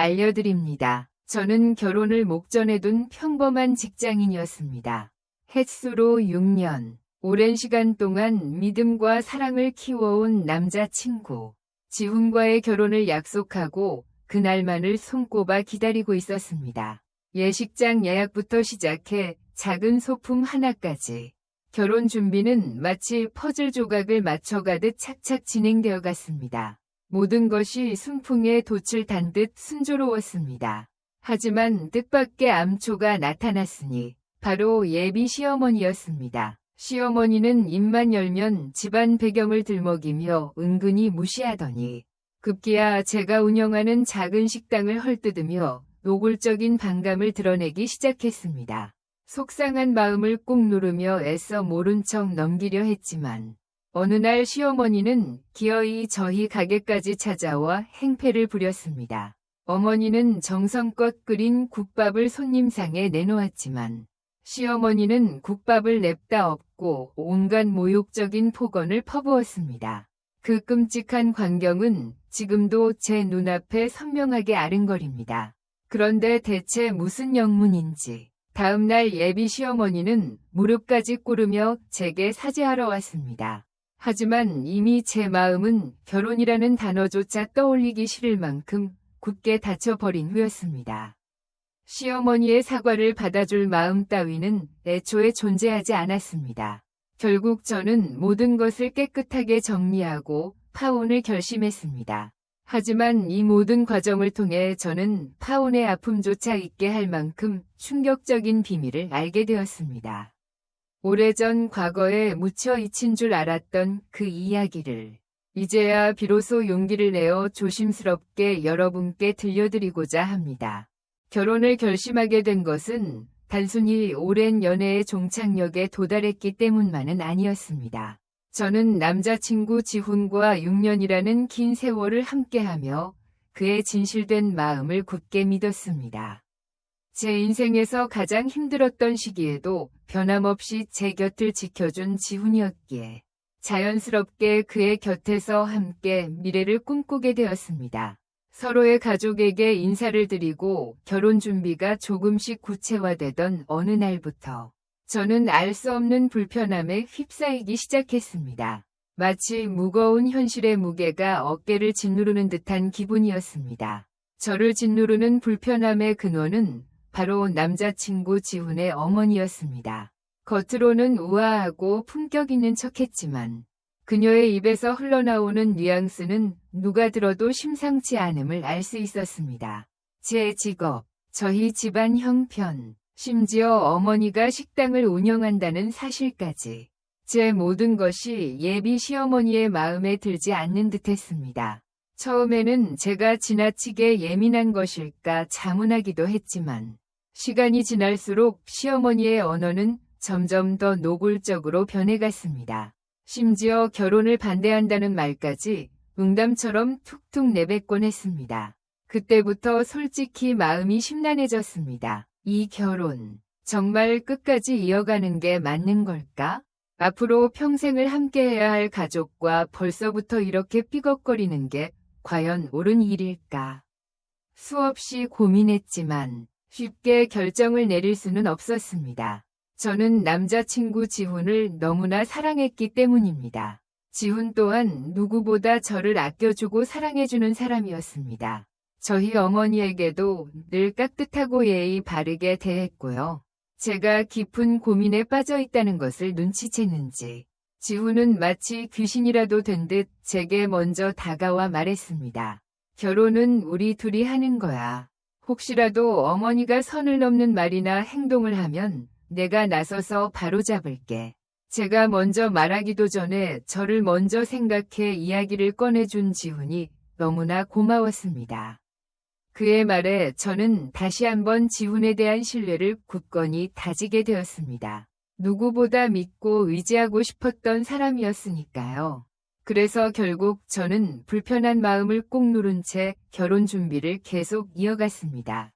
알려드립니다. 저는 결혼을 목전에 둔 평범한 직장인이었습니다. 햇수로 6년, 오랜 시간 동안 믿음과 사랑을 키워온 남자친구 지훈과의 결혼을 약속하고 그날만을 손꼽아 기다리고 있었습니다. 예식장 예약부터 시작해 작은 소품 하나까지 결혼 준비는 마치 퍼즐 조각을 맞춰가듯 착착 진행되어 갔습니다. 모든 것이 순풍에 돛을 단 듯 순조로웠습니다. 하지만 뜻밖의 암초가 나타났으니 바로 예비 시어머니였습니다. 시어머니는 입만 열면 집안 배경을 들먹이며 은근히 무시하더니 급기야 제가 운영하는 작은 식당을 헐뜯으며 노골적인 반감을 드러내기 시작했습니다. 속상한 마음을 꾹 누르며 애써 모른 척 넘기려 했지만 어느 날 시어머니는 기어이 저희 가게까지 찾아와 행패를 부렸습니다. 어머니는 정성껏 끓인 국밥을 손님상에 내놓았지만 시어머니는 국밥을 냅다 엎고 온갖 모욕적인 폭언을 퍼부었습니다. 그 끔찍한 광경은 지금도 제 눈앞에 선명하게 아른거립니다. 그런데 대체 무슨 영문인지 다음날 예비 시어머니는 무릎까지 꿇으며 제게 사죄하러 왔습니다. 하지만 이미 제 마음은 결혼이라는 단어조차 떠올리기 싫을 만큼 굳게 닫혀버린 후였습니다. 시어머니의 사과를 받아줄 마음 따위는 애초에 존재하지 않았습니다. 결국 저는 모든 것을 깨끗하게 정리하고 파혼을 결심했습니다. 하지만 이 모든 과정을 통해 저는 파혼의 아픔조차 잊게 할 만큼 충격적인 비밀을 알게 되었습니다. 오래전 과거에 묻혀 잊힌 줄 알았던 그 이야기를 이제야 비로소 용기를 내어 조심스럽게 여러분께 들려드리고자 합니다. 결혼을 결심하게 된 것은 단순히 오랜 연애의 종착역에 도달했기 때문만은 아니었습니다. 저는 남자친구 지훈과 6년이라는 긴 세월을 함께하며 그의 진실된 마음을 굳게 믿었습니다. 제 인생에서 가장 힘들었던 시기에도 변함없이 제 곁을 지켜준 지훈이었기에 자연스럽게 그의 곁에서 함께 미래를 꿈꾸게 되었습니다. 서로의 가족에게 인사를 드리고 결혼 준비가 조금씩 구체화되던 어느 날부터 저는 알 수 없는 불편함에 휩싸이기 시작했습니다. 마치 무거운 현실의 무게가 어깨를 짓누르는 듯한 기분이었습니다. 저를 짓누르는 불편함의 근원은 바로 남자친구 지훈의 어머니였습니다. 겉으로는 우아하고 품격 있는 척했지만 그녀의 입에서 흘러나오는 뉘앙스는 누가 들어도 심상치 않음을 알 수 있었습니다. 제 직업, 저희 집안 형편, 심지어 어머니가 식당을 운영한다는 사실까지 제 모든 것이 예비 시어머니의 마음에 들지 않는 듯했습니다. 처음에는 제가 지나치게 예민한 것일까 자문하기도 했지만 시간이 지날수록 시어머니의 언어는 점점 더 노골적으로 변해갔습니다. 심지어 결혼을 반대한다는 말까지 농담처럼 툭툭 내뱉곤 했습니다. 그때부터 솔직히 마음이 심란해졌습니다. 이 결혼, 정말 끝까지 이어가는 게 맞는 걸까? 앞으로 평생을 함께해야 할 가족과 벌써부터 이렇게 삐걱거리는 게 과연 옳은 일일까? 수없이 고민했지만 쉽게 결정을 내릴 수는 없었습니다. 저는 남자친구 지훈을 너무나 사랑했기 때문입니다. 지훈 또한 누구보다 저를 아껴주고 사랑해주는 사람이었습니다. 저희 어머니에게도 늘 깍듯하고 예의 바르게 대했고요. 제가 깊은 고민에 빠져 있다는 것을 눈치챘는지 지훈은 마치 귀신이라도 된 듯 제게 먼저 다가와 말했습니다. 결혼은 우리 둘이 하는 거야. 혹시라도 어머니가 선을 넘는 말이나 행동을 하면 내가 나서서 바로잡을게. 제가 먼저 말하기도 전에 저를 먼저 생각해 이야기를 꺼내준 지훈이 너무나 고마웠습니다. 그의 말에 저는 다시 한번 지훈에 대한 신뢰를 굳건히 다지게 되었습니다. 누구보다 믿고 의지하고 싶었던 사람이었으니까요. 그래서 결국 저는 불편한 마음을 꾹 누른 채 결혼 준비를 계속 이어갔습니다.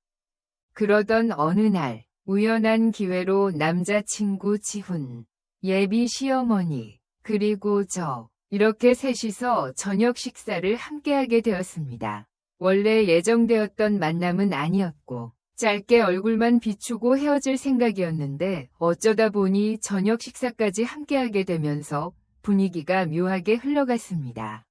그러던 어느 날 우연한 기회로 남자친구 지훈, 예비 시어머니, 그리고 저 이렇게 셋이서 저녁 식사를 함께하게 되었습니다. 원래 예정되었던 만남은 아니었고 짧게 얼굴만 비추고 헤어질 생각이었는데 어쩌다 보니 저녁 식사까지 함께하게 되면서 분위기가 묘하게 흘러갔습니다.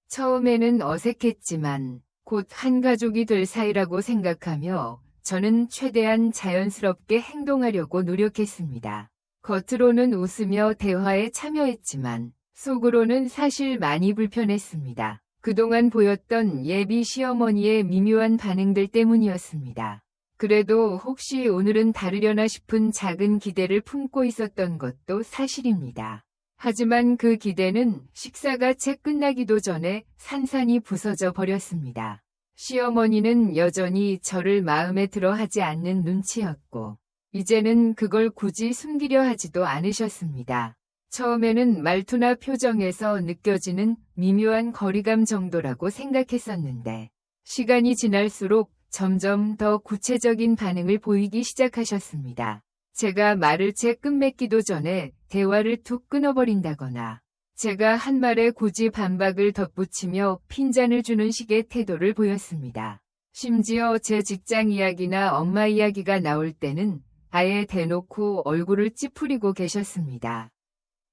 처음에는 어색했지만 곧 한 가족이 될 사이라고 생각하며 저는 최대한 자연스럽게 행동하려고 노력했습니다. 겉으로는 웃으며 대화에 참여했지만 속으로는 사실 많이 불편했습니다. 그동안 보였던 예비 시어머니의 미묘한 반응들 때문이었습니다. 그래도 혹시 오늘은 다르려나 싶은 작은 기대를 품고 있었던 것도 사실입니다. 하지만 그 기대는 식사가 채 끝나기도 전에 산산이 부서져 버렸습니다. 시어머니는 여전히 저를 마음에 들어 하지 않는 눈치였고 이제는 그걸 굳이 숨기려 하지도 않으셨습니다. 처음에는 말투나 표정에서 느껴지는 미묘한 거리감 정도라고 생각했었는데 시간이 지날수록 점점 더 구체적인 반응을 보이기 시작하셨습니다. 제가 말을 채 끝맺기도 전에 대화를 툭 끊어버린다거나 제가 한 말에 굳이 반박을 덧붙이며 핀잔을 주는 식의 태도를 보였습니다. 심지어 제 직장 이야기나 엄마 이야기가 나올 때는 아예 대놓고 얼굴을 찌푸리고 계셨습니다.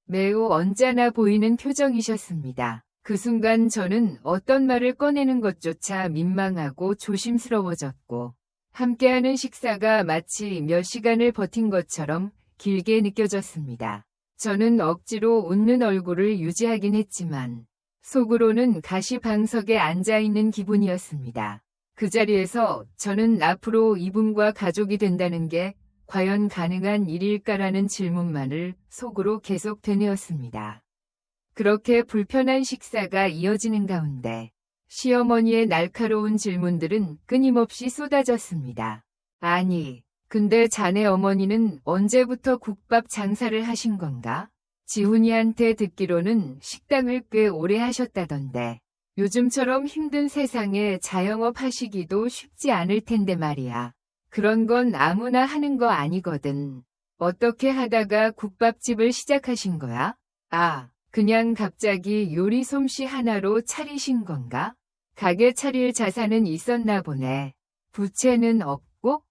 매우 언짢아 보이는 표정이셨습니다. 그 순간 저는 어떤 말을 꺼내는 것조차 민망하고 조심스러워졌고 함께하는 식사가 마치 몇 시간을 버틴 것처럼 길게 느껴졌습니다. 저는 억지로 웃는 얼굴을 유지하긴 했지만 속으로는 가시방석에 앉아있는 기분이었습니다. 그 자리에서 저는 앞으로 이분과 가족이 된다는 게 과연 가능한 일일까라는 질문만을 속으로 계속 되뇌었습니다. 그렇게 불편한 식사가 이어지는 가운데 시어머니의 날카로운 질문들은 끊임없이 쏟아졌습니다. 아니, 근데 자네 어머니는 언제부터 국밥 장사를 하신 건가? 지훈이한테 듣기로는 식당을 꽤 오래 하셨다던데 요즘처럼 힘든 세상에 자영업 하시기도 쉽지 않을 텐데 말이야. 그런 건 아무나 하는 거 아니거든. 어떻게 하다가 국밥집을 시작하신 거야? 아, 그냥 갑자기 요리 솜씨 하나로 차리신 건가? 가게 차릴 자산은 있었나 보네. 부채는 없고?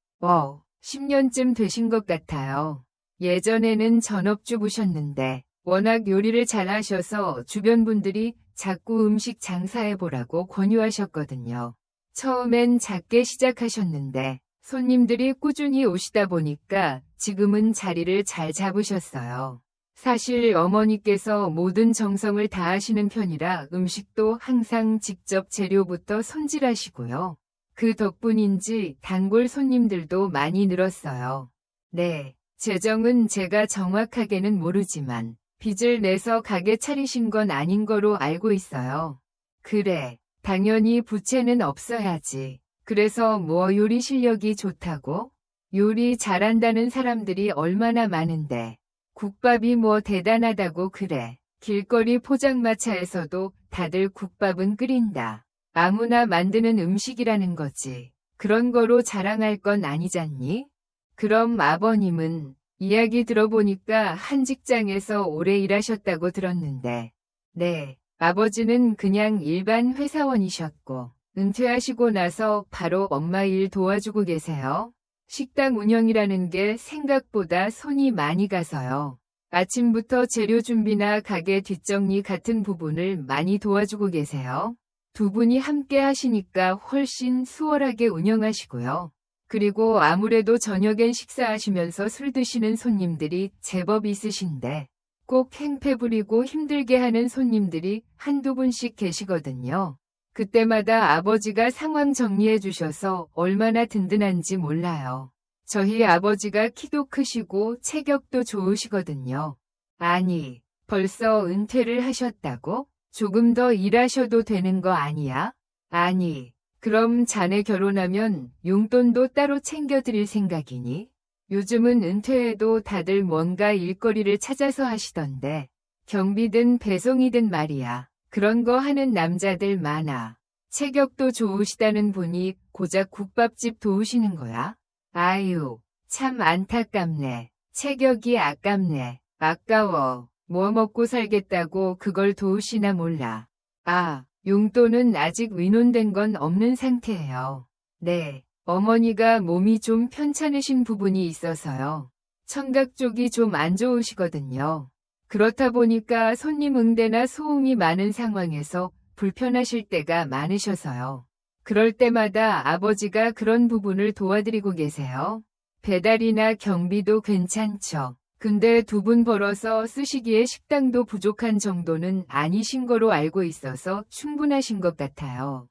10년쯤 되신 것 같아요. 예전에는 전업주부셨는데 워낙 요리를 잘하셔서 주변 분들이 자꾸 음식 장사해보라고 권유하셨거든요. 처음엔 작게 시작하셨는데 손님들이 꾸준히 오시다 보니까 지금은 자리를 잘 잡으셨어요. 사실 어머니께서 모든 정성을 다하시는 편이라 음식도 항상 직접 재료부터 손질하시고요. 그 덕분인지 단골 손님들도 많이 늘었어요. 네, 재정은 제가 정확하게는 모르지만 빚을 내서 가게 차리신 건 아닌 거로 알고 있어요. 그래, 당연히 부채는 없어야지. 그래서 뭐 요리 실력이 좋다고? 요리 잘한다는 사람들이 얼마나 많은데 국밥이 뭐 대단하다고 그래. 길거리 포장마차에서도 다들 국밥은 끓인다. 아무나 만드는 음식이라는 거지. 그런 거로 자랑할 건 아니잖니? 그럼 아버님은 이야기 들어보니까 한 직장에서 오래 일하셨다고 들었는데. 네, 아버지는 그냥 일반 회사원이셨고 은퇴하시고 나서 바로 엄마 일 도와주고 계세요. 식당 운영이라는 게 생각보다 손이 많이 가서요. 아침부터 재료 준비나 가게 뒷정리 같은 부분을 많이 도와주고 계세요. 두 분이 함께 하시니까 훨씬 수월하게 운영하시고요. 그리고 아무래도 저녁엔 식사하시면서 술 드시는 손님들이 제법 있으신데 꼭 행패 부리고 힘들게 하는 손님들이 한두 분씩 계시거든요. 그때마다 아버지가 상황 정리해 주셔서 얼마나 든든한지 몰라요. 저희 아버지가 키도 크시고 체격도 좋으시거든요. 아니, 벌써 은퇴를 하셨다고? 조금 더 일하셔도 되는 거 아니야? 아니, 그럼 자네 결혼하면 용돈도 따로 챙겨드릴 생각이니? 요즘은 은퇴해도 다들 뭔가 일거리를 찾아서 하시던데 경비든 배송이든 말이야. 그런 거 하는 남자들 많아. 체격도 좋으시다는 분이 고작 국밥집 도우시는 거야? 아유, 참 안타깝네. 체격이 아깝네. 아까워. 뭐 먹고 살겠다고 그걸 도우시나 몰라. 아, 용돈은 아직 의논된 건 없는 상태예요. 네, 어머니가 몸이 좀 편찮으신 부분이 있어서요. 청각 쪽이 좀 안 좋으시거든요. 그렇다 보니까 손님 응대나 소음이 많은 상황에서 불편하실 때가 많으셔서요. 그럴 때마다 아버지가 그런 부분을 도와드리고 계세요. 배달이나 경비도 괜찮죠. 근데 두 분 벌어서 쓰시기에 식당도 부족한 정도는 아니신 거로 알고 있어서 충분하신 것 같아요.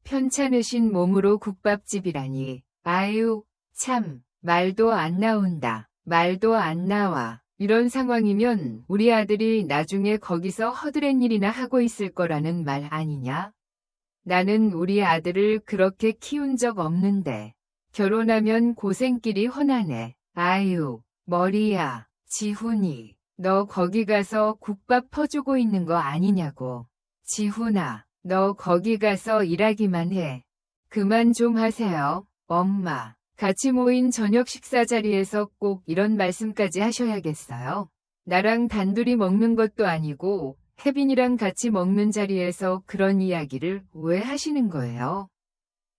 편찮으신 몸으로 국밥집이라니. 아유, 참, 말도 안 나온다. 말도 안 나와. 이런 상황이면 우리 아들이 나중에 거기서 허드렛 일이나 하고 있을 거라는 말 아니냐? 나는 우리 아들을 그렇게 키운 적 없는데. 결혼하면 고생길이 훤하네. 아유, 머리야, 지훈이. 너 거기 가서 국밥 퍼주고 있는 거 아니냐고. 지훈아, 너 거기 가서 일하기만 해. 그만 좀 하세요, 엄마. 같이 모인 저녁 식사 자리에서 꼭 이런 말씀까지 하셔야겠어요? 나랑 단둘이 먹는 것도 아니고 혜빈이랑 같이 먹는 자리에서 그런 이야기를 왜 하시는 거예요?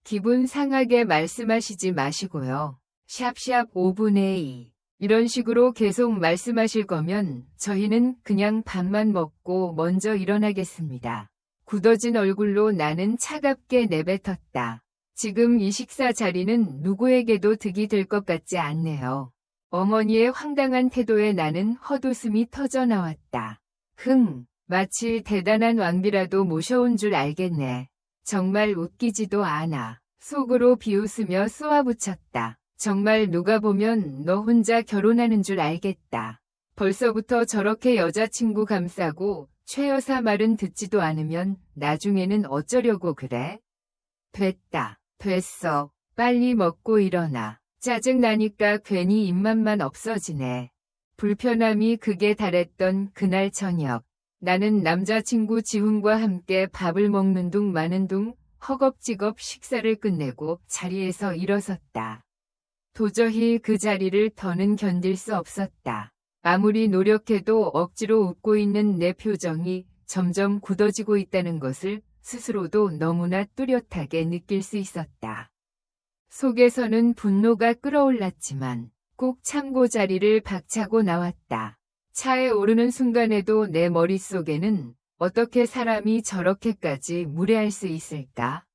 기분 상하게 말씀하시지 마시고요. 샵샵 5분의 2. 이런 식으로 계속 말씀하실 거면 저희는 그냥 밥만 먹고 먼저 일어나겠습니다. 굳어진 얼굴로 나는 차갑게 내뱉었다. 지금 이 식사 자리는 누구에게도 득이 될 것 같지 않네요. 어머니의 황당한 태도에 나는 헛웃음이 터져 나왔다. 마치 대단한 왕비라도 모셔온 줄 알겠네. 정말 웃기지도 않아. 속으로 비웃으며 쏘아붙였다. 정말 누가 보면 너 혼자 결혼하는 줄 알겠다. 벌써부터 저렇게 여자친구 감싸고 최 여사 말은 듣지도 않으면 나중에는 어쩌려고 그래? 됐다. 됐어. 빨리 먹고 일어나. 짜증나니까 괜히 입맛만 없어지네. 불편함이 극에 달했던 그날 저녁. 나는 남자친구 지훈과 함께 밥을 먹는 둥 마는 둥 허겁지겁 식사를 끝내고 자리에서 일어섰다. 도저히 그 자리를 더는 견딜 수 없었다. 아무리 노력해도 억지로 웃고 있는 내 표정이 점점 굳어지고 있다는 것을 스스로도 너무나 뚜렷하게 느낄 수 있었다. 속에서는 분노가 끓어올랐지만 꼭 참고 자리를 박차고 나왔다. 차에 오르는 순간에도 내 머릿속에는 어떻게 사람이 저렇게까지 무례할 수 있을까?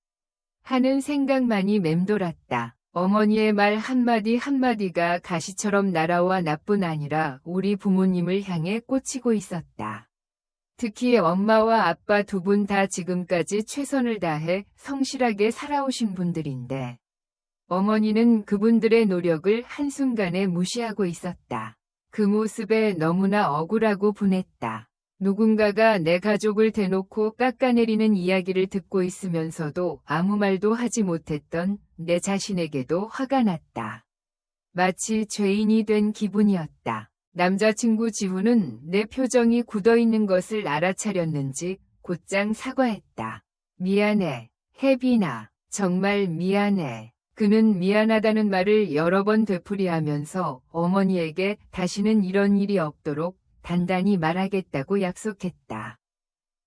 하는 생각만이 맴돌았다. 어머니의 말 한마디 한마디가 가시처럼 날아와 나뿐 아니라 우리 부모님을 향해 꽂히고 있었다. 특히 엄마와 아빠 두 분 다 지금까지 최선을 다해 성실하게 살아오신 분들인데 어머니는 그분들의 노력을 한순간에 무시하고 있었다. 그 모습에 너무나 억울하고 분했다. 누군가가 내 가족을 대놓고 깎아내리는 이야기를 듣고 있으면서도 아무 말도 하지 못했던 내 자신에게도 화가 났다. 마치 죄인이 된 기분이었다. 남자친구 지훈은 내 표정이 굳어있는 것을 알아차렸는지 곧장 사과했다. 미안해, 혜빈아. 정말 미안해. 그는 미안하다는 말을 여러 번 되풀이하면서 어머니에게 다시는 이런 일이 없도록 단단히 말하겠다고 약속했다.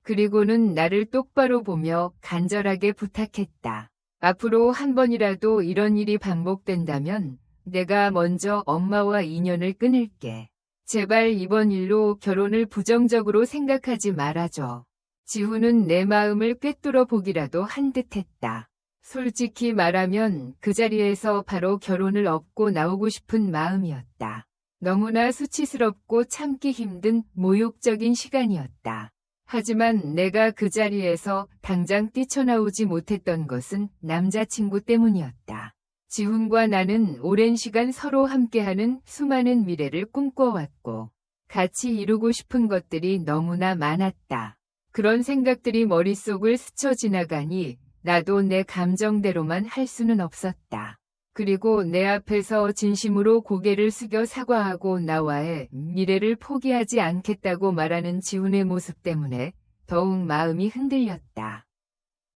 그리고는 나를 똑바로 보며 간절하게 부탁했다. 앞으로 한 번이라도 이런 일이 반복된다면 내가 먼저 엄마와 인연을 끊을게. 제발 이번 일로 결혼을 부정적으로 생각하지 말아줘. 지훈은 내 마음을 꿰뚫어 보기라도 한 듯했다. 솔직히 말하면 그 자리에서 바로 결혼을 업고 나오고 싶은 마음이었다. 너무나 수치스럽고 참기 힘든 모욕적인 시간이었다. 하지만 내가 그 자리에서 당장 뛰쳐나오지 못했던 것은 남자친구 때문이었다. 지훈과 나는 오랜 시간 서로 함께하는 수많은 미래를 꿈꿔왔고 같이 이루고 싶은 것들이 너무나 많았다. 그런 생각들이 머릿속을 스쳐 지나가니 나도 내 감정대로만 할 수는 없었다. 그리고 내 앞에서 진심으로 고개를 숙여 사과하고 나와의 미래를 포기하지 않겠다고 말하는 지훈의 모습 때문에 더욱 마음이 흔들렸다.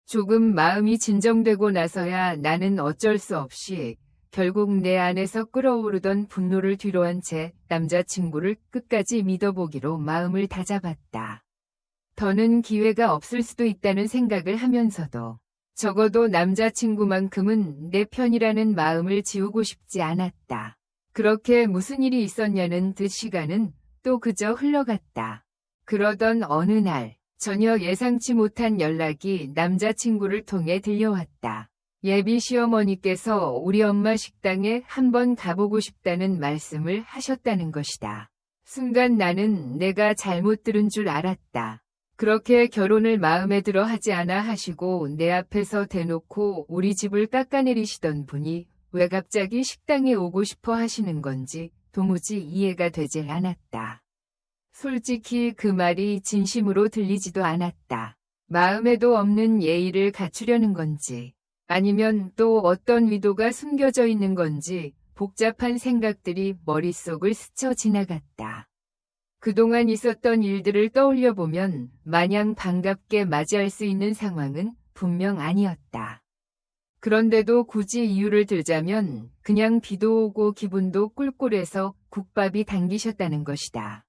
조금 마음이 진정되고 나서야 나는 어쩔 수 없이 결국 내 안에서 끓어오르던 분노를 뒤로한 채 남자친구를 끝까지 믿어보기로 마음을 다잡았다. 더는 기회가 없을 수도 있다는 생각을 하면서도 적어도 남자친구만큼은 내 편이라는 마음을 지우고 싶지 않았다. 그렇게 무슨 일이 있었냐는 듯 시간은 또 그저 흘러갔다. 그러던 어느 날 전혀 예상치 못한 연락이 남자친구를 통해 들려왔다. 예비 시어머니께서 우리 엄마 식당에 한번 가보고 싶다는 말씀을 하셨다는 것이다. 순간 나는 내가 잘못 들은 줄 알았다. 그렇게 결혼을 마음에 들어 하지 않아 하시고 내 앞에서 대놓고 우리 집을 깎아내리시던 분이 왜 갑자기 식당에 오고 싶어 하시는 건지 도무지 이해가 되질 않았다. 솔직히 그 말이 진심으로 들리지도 않았다. 마음에도 없는 예의를 갖추려는 건지 아니면 또 어떤 의도가 숨겨져 있는 건지 복잡한 생각들이 머릿속을 스쳐 지나갔다. 그동안 있었던 일들을 떠올려 보면 마냥 반갑게 맞이할 수 있는 상황은 분명 아니었다. 그런데도 굳이 이유를 들자면 그냥 비도 오고 기분도 꿀꿀해서 국밥이 당기셨다는 것이다.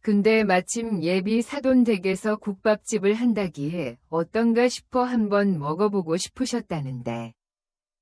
근데 마침 예비 사돈댁에서 국밥집을 한다기에 어떤가 싶어 한번 먹어보고 싶으셨다는데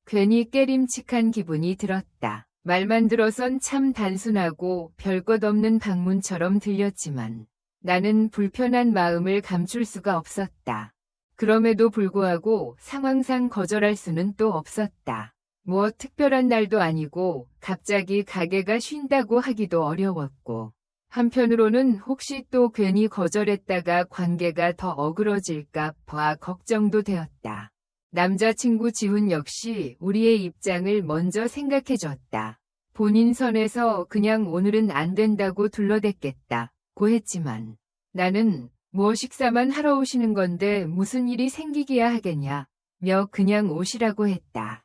괜히 깨림칙한 기분이 들었다. 말만 들어선 참 단순하고 별것 없는 방문처럼 들렸지만 나는 불편한 마음을 감출 수가 없었다. 그럼에도 불구하고 상황상 거절할 수는 또 없었다. 뭐 특별한 날도 아니고 갑자기 가게가 쉰다고 하기도 어려웠고 한편으로는 혹시 또 괜히 거절했다가 관계가 더 어그러질까 봐 걱정도 되었다. 남자친구 지훈 역시 우리의 입장을 먼저 생각해줬다. 본인 선에서 그냥 오늘은 안 된다고 둘러댔겠다고 했지만 나는 뭐 식사만 하러 오시는 건데 무슨 일이 생기기야 하겠냐며 그냥 오시라고 했다.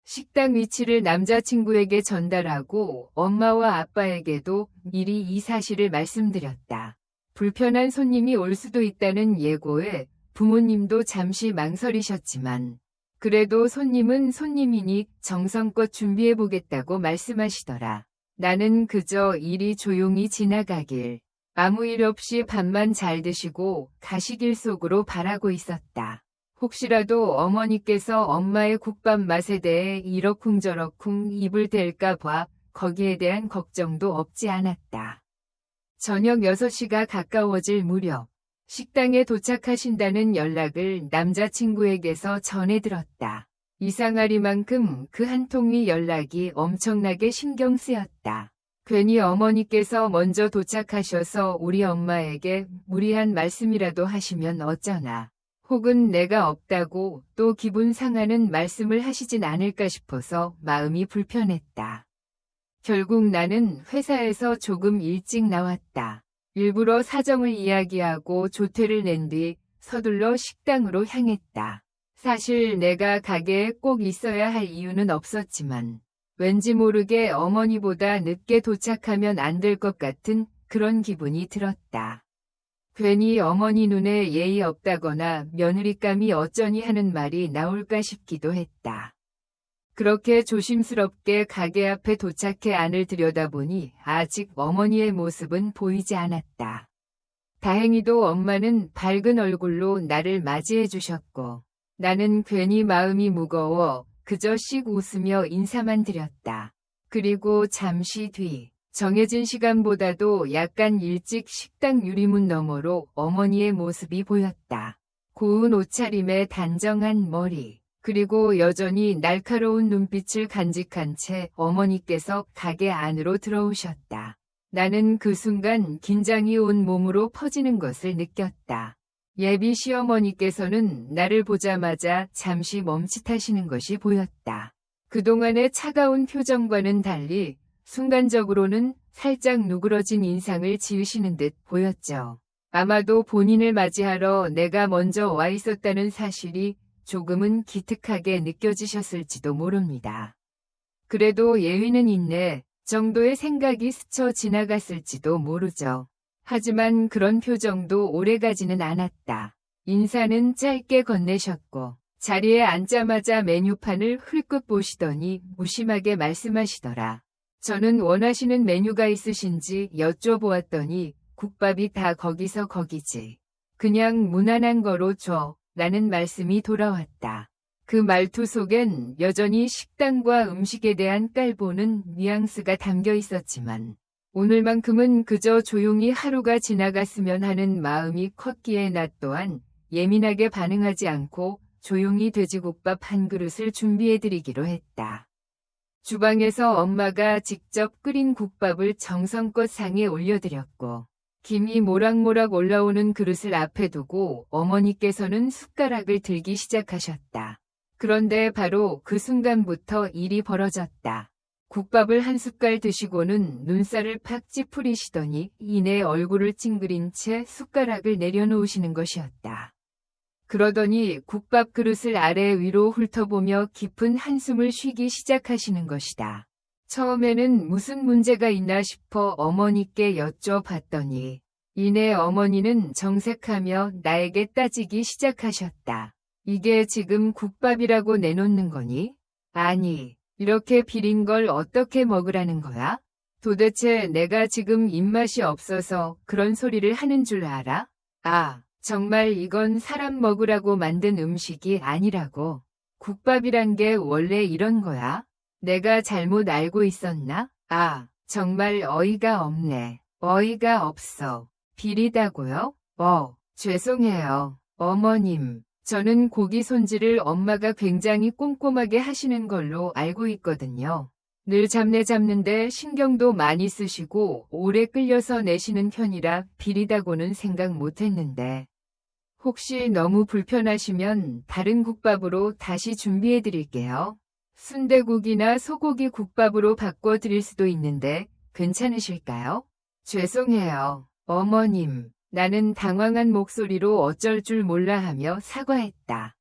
식당 위치를 남자친구에게 전달하고 엄마와 아빠에게도 미리 이 사실을 말씀드렸다. 불편한 손님이 올 수도 있다는 예고에 부모님도 잠시 망설이셨지만 그래도 손님은 손님이니 정성껏 준비해보겠다고 말씀하시더라. 나는 그저 일이 조용히 지나가길 아무 일 없이 밥만 잘 드시고 가시길 속으로 바라고 있었다. 혹시라도 어머니께서 엄마의 국밥 맛에 대해 이러쿵저러쿵 입을 댈까 봐 거기에 대한 걱정도 없지 않았다. 저녁 6시가 가까워질 무렵 식당에 도착하신다는 연락을 남자친구에게서 전해 들었다. 이상하리만큼 그 한 통의 연락이 엄청나게 신경 쓰였다. 괜히 어머니께서 먼저 도착하셔서 우리 엄마에게 무리한 말씀이라도 하시면 어쩌나. 혹은 내가 없다고 또 기분 상하는 말씀을 하시진 않을까 싶어서 마음이 불편했다. 결국 나는 회사에서 조금 일찍 나왔다. 일부러 사정을 이야기하고 조퇴를 낸 뒤 서둘러 식당으로 향했다. 사실 내가 가게에 꼭 있어야 할 이유는 없었지만 왠지 모르게 어머니보다 늦게 도착하면 안 될 것 같은 그런 기분이 들었다. 괜히 어머니 눈에 예의 없다거나 며느리감이 어쩌니 하는 말이 나올까 싶기도 했다. 그렇게 조심스럽게 가게 앞에 도착해 안을 들여다보니 아직 어머니의 모습은 보이지 않았다. 다행히도 엄마는 밝은 얼굴로 나를 맞이해 주셨고 나는 괜히 마음이 무거워 그저 씩 웃으며 인사만 드렸다. 그리고 잠시 뒤 정해진 시간보다도 약간 일찍 식당 유리문 너머로 어머니의 모습이 보였다. 고운 옷차림에 단정한 머리, 그리고 여전히 날카로운 눈빛을 간직한 채 어머니께서 가게 안으로 들어오셨다. 나는 그 순간 긴장이 온 몸으로 퍼지는 것을 느꼈다. 예비 시어머니께서는 나를 보자마자 잠시 멈칫하시는 것이 보였다. 그동안의 차가운 표정과는 달리 순간적으로는 살짝 누그러진 인상을 지으시는 듯 보였죠. 아마도 본인을 맞이하러 내가 먼저 와 있었다는 사실이 조금은 기특하게 느껴지셨을지도 모릅니다. 그래도 예의는 있네 정도의 생각이 스쳐 지나갔을지도 모르죠. 하지만 그런 표정도 오래가지는 않았다. 인사는 짧게 건네셨고 자리에 앉자마자 메뉴판을 흘끗 보시더니 무심하게 말씀하시더라. 저는 원하시는 메뉴가 있으신지 여쭤보았더니 국밥이 다 거기서 거기지. 그냥 무난한 거로 줘. 라는 말씀이 돌아왔다. 그 말투 속엔 여전히 식단과 음식에 대한 깔보는 뉘앙스가 담겨 있었지만 오늘만큼은 그저 조용히 하루가 지나갔으면 하는 마음이 컸기에 나 또한 예민하게 반응하지 않고 조용히 돼지국밥 한 그릇을 준비해드리기로 했다. 주방에서 엄마가 직접 끓인 국밥을 정성껏 상에 올려드렸고 김이 모락모락 올라오는 그릇을 앞에 두고 어머니께서는 숟가락을 들기 시작하셨다. 그런데 바로 그 순간부터 일이 벌어졌다. 국밥을 한 숟갈 드시고는 눈살을 팍 찌푸리시더니 이내 얼굴을 찡그린 채 숟가락을 내려놓으시는 것이었다. 그러더니 국밥 그릇을 아래 위로 훑어보며 깊은 한숨을 쉬기 시작하시는 것이다. 처음에는 무슨 문제가 있나 싶어 어머니께 여쭤봤더니 이내 어머니는 정색하며 나에게 따지기 시작하셨다. 이게 지금 국밥이라고 내놓는 거니? 아니, 이렇게 비린 걸 어떻게 먹으라는 거야? 도대체 내가 지금 입맛이 없어서 그런 소리를 하는 줄 알아? 아, 정말 이건 사람 먹으라고 만든 음식이 아니라고. 국밥이란 게 원래 이런 거야? 내가 잘못 알고 있었나? 아, 정말 어이가 없네. 어이가 없어. 비리다고요? 죄송해요. 어머님, 저는 고기 손질을 엄마가 굉장히 꼼꼼하게 하시는 걸로 알고 있거든요. 늘 잡내 잡는데 신경도 많이 쓰시고 오래 끓여서 내시는 편이라 비리다고는 생각 못했는데. 혹시 너무 불편하시면 다른 국밥으로 다시 준비해 드릴게요. 순대국이나 소고기 국밥으로 바꿔 드릴 수도 있는데 괜찮으실까요? 죄송해요. 어머님, 나는 당황한 목소리로 어쩔 줄 몰라 하며 사과했다.